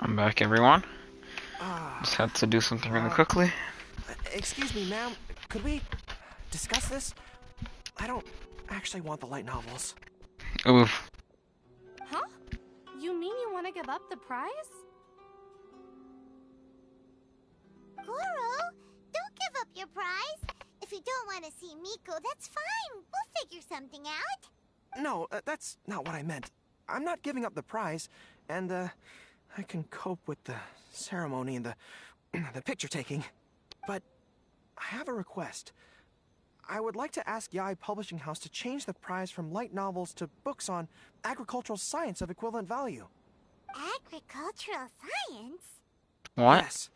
I'm back, everyone. Just had to do something really quickly. Excuse me, ma'am. Could we discuss this? I don't actually want the light novels. Oof. Huh? You mean you want to give up the prize? Goro, don't give up your prize. If you don't want to see Miko, that's fine. We'll figure something out. No, that's not what I meant. I'm not giving up the prize, and I can cope with the ceremony and the picture taking. But I have a request. I would like to ask Yae Publishing House to change the prize from light novels to books on agricultural science of equivalent value. Agricultural science? What? Yes.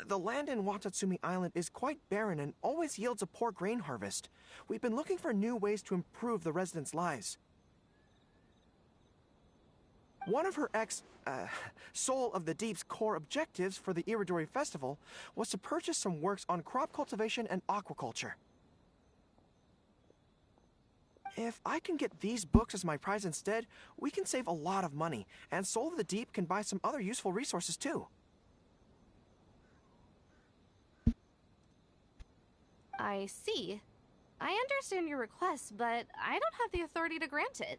The land in Watatsumi Island is quite barren and always yields a poor grain harvest. We've been looking for new ways to improve the residents' lives. One of her Soul of the Deep's core objectives for the IRODORI Festival was to purchase some works on crop cultivation and aquaculture. If I can get these books as my prize instead, we can save a lot of money, and Soul of the Deep can buy some other useful resources too. I see. I understand your request, but I don't have the authority to grant it.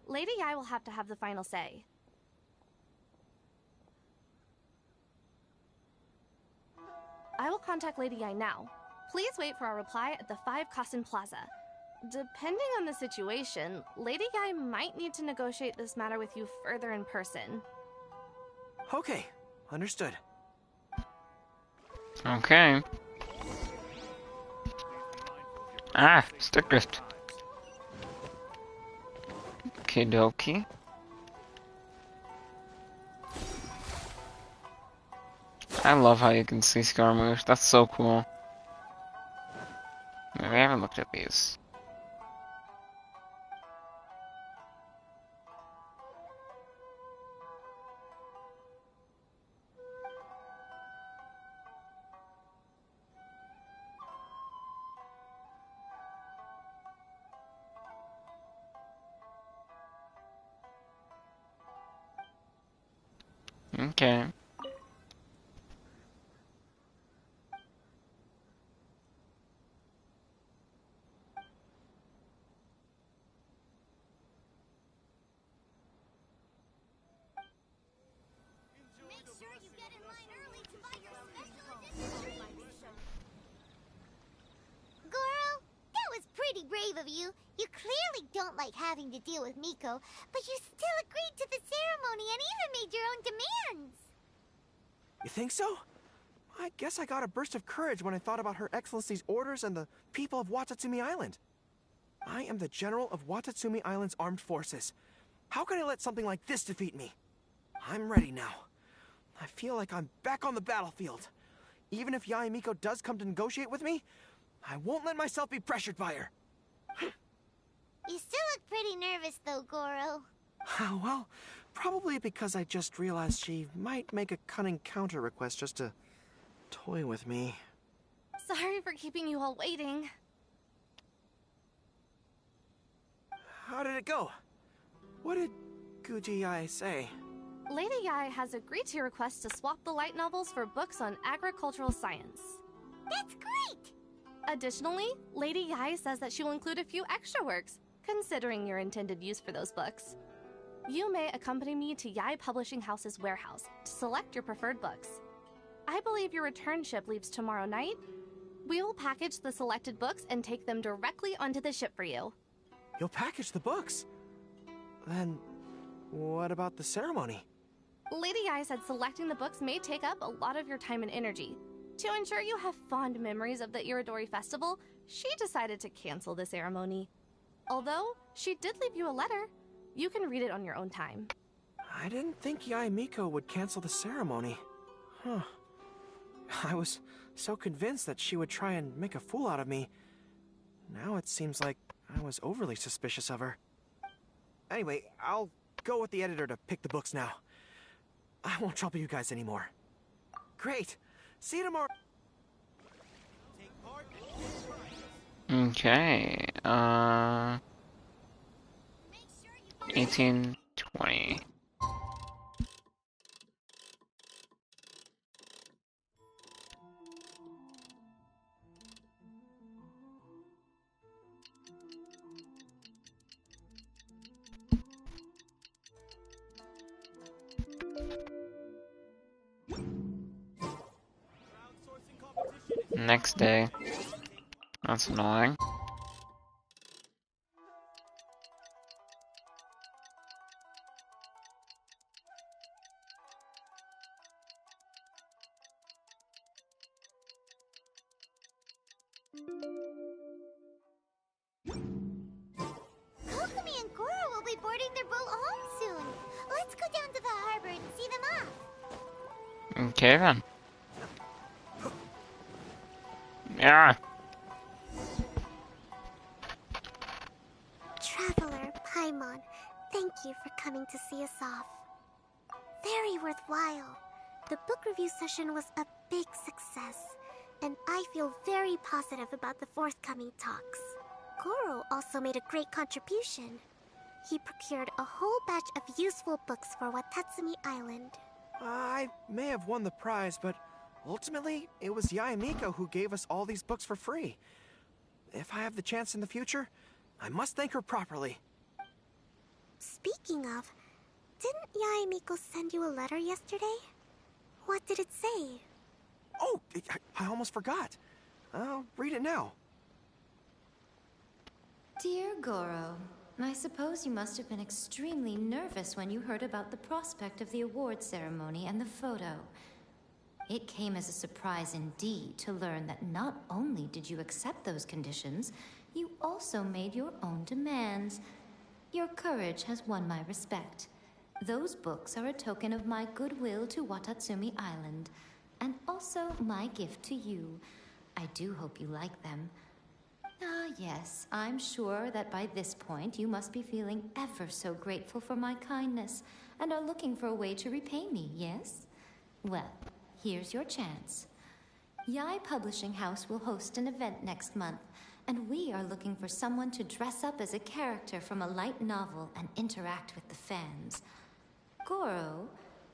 Lady Yae will have to have the final say. I will contact Lady Yae now. Please wait for our reply at the 5 Kasen Plaza. Depending on the situation, Lady Yae might need to negotiate this matter with you further in person. Okay, understood. Okay. Ah, stick drift. Okie dokie. I love how you can see Scaramouche. That's so cool. We haven't looked at these. Okay. Goro, that was pretty brave of you. You clearly don't like having to deal with Miko, but you still agreed to the ceremony and even made your own demands. You think so? I guess I got a burst of courage when I thought about Her Excellency's orders and the people of Watatsumi Island. I am the General of Watatsumi Island's armed forces. How can I let something like this defeat me? I'm ready now. I feel like I'm back on the battlefield. Even if Yae Miko does come to negotiate with me, I won't let myself be pressured by her. You still look pretty nervous though, Goro. Well, probably because I just realized she might make a cunning counter request just to toy with me. Sorry for keeping you all waiting. How did it go? What did Guji Yae say? Lady Yae has agreed to your request to swap the light novels for books on agricultural science. That's great! Additionally, Lady Yae says that she will include a few extra works, considering your intended use for those books. You may accompany me to Yae Publishing House's warehouse to select your preferred books. I believe your return ship leaves tomorrow night. We will package the selected books and take them directly onto the ship for you. You'll package the books? Then, what about the ceremony? Lady Yae said selecting the books may take up a lot of your time and energy. To ensure you have fond memories of the IRODORI festival, she decided to cancel the ceremony. Although, she did leave you a letter. You can read it on your own time. I didn't think Yae Miko would cancel the ceremony. Huh. I was so convinced that she would try and make a fool out of me. Now it seems like I was overly suspicious of her. Anyway, I'll go with the editor to pick the books now. I won't trouble you guys anymore. Great! See you tomorrow! Okay, 1820. Next day. That's annoying. Kokomi and Goro will be boarding their boat home soon. Let's go down to the harbor and see them off. Okay then. Yeah. Traveler, Paimon, thank you for coming to see us off. Very worthwhile. The book review session was a big success, and I feel very positive about the forthcoming talks. Goro also made a great contribution. He procured a whole batch of useful books for Watatsumi Island. I may have won the prize, but ultimately, it was Yae Miko who gave us all these books for free. If I have the chance in the future, I must thank her properly. Speaking of, didn't Yae Miko send you a letter yesterday? What did it say? Oh, I almost forgot. I'll read it now. Dear Goro, I suppose you must have been extremely nervous when you heard about the prospect of the award ceremony and the photo. It came as a surprise indeed to learn that not only did you accept those conditions, you also made your own demands. Your courage has won my respect. Those books are a token of my goodwill to Watatsumi Island, and also my gift to you. I do hope you like them. Ah, yes, I'm sure that by this point you must be feeling ever so grateful for my kindness, and are looking for a way to repay me, yes? Well, here's your chance. Yae Publishing House will host an event next month, and we are looking for someone to dress up as a character from a light novel and interact with the fans. Goro,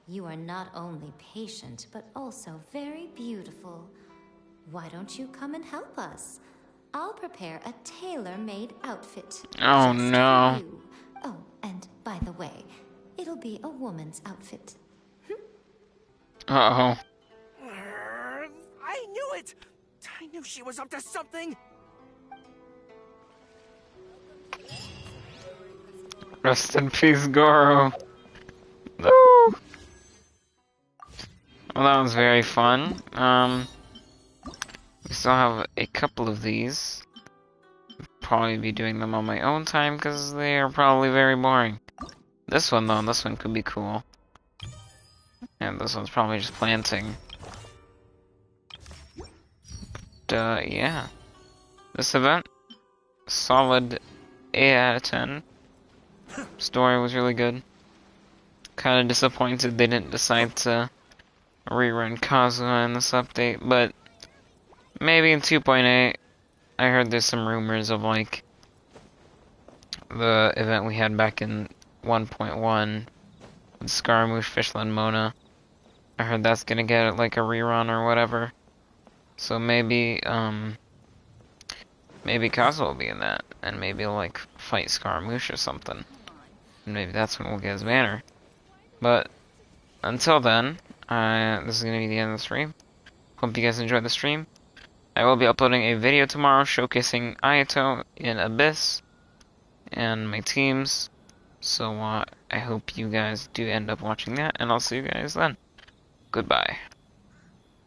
You are not only patient, but also very beautiful. Why don't you come and help us? I'll prepare a tailor-made outfit. Oh just no. for you. Oh, and by the way, it'll be a woman's outfit. Uh-oh. I knew it! I knew she was up to something! Rest in peace, Goro. No. Well, that was very fun. We still have a couple of these. Probably be doing them on my own time because they are probably very boring. This one though, this one could be cool. And this one's probably just planting. But, yeah. This event, solid 8 out of 10. Story was really good. Kind of disappointed they didn't decide to rerun Kazuha in this update, but maybe in 2.8. I heard there's some rumors of like the event we had back in 1.1 with Scaramouche, Fishland, Mona. I heard that's gonna get like a rerun or whatever. So maybe maybe Kazuha will be in that, and maybe he'll like fight Scaramouche or something. And maybe that's when we'll get his banner. But until then, this is gonna be the end of the stream. Hope you guys enjoyed the stream. I will be uploading a video tomorrow showcasing Ayato in Abyss and my teams. So I hope you guys do end up watching that, and I'll see you guys then. Goodbye.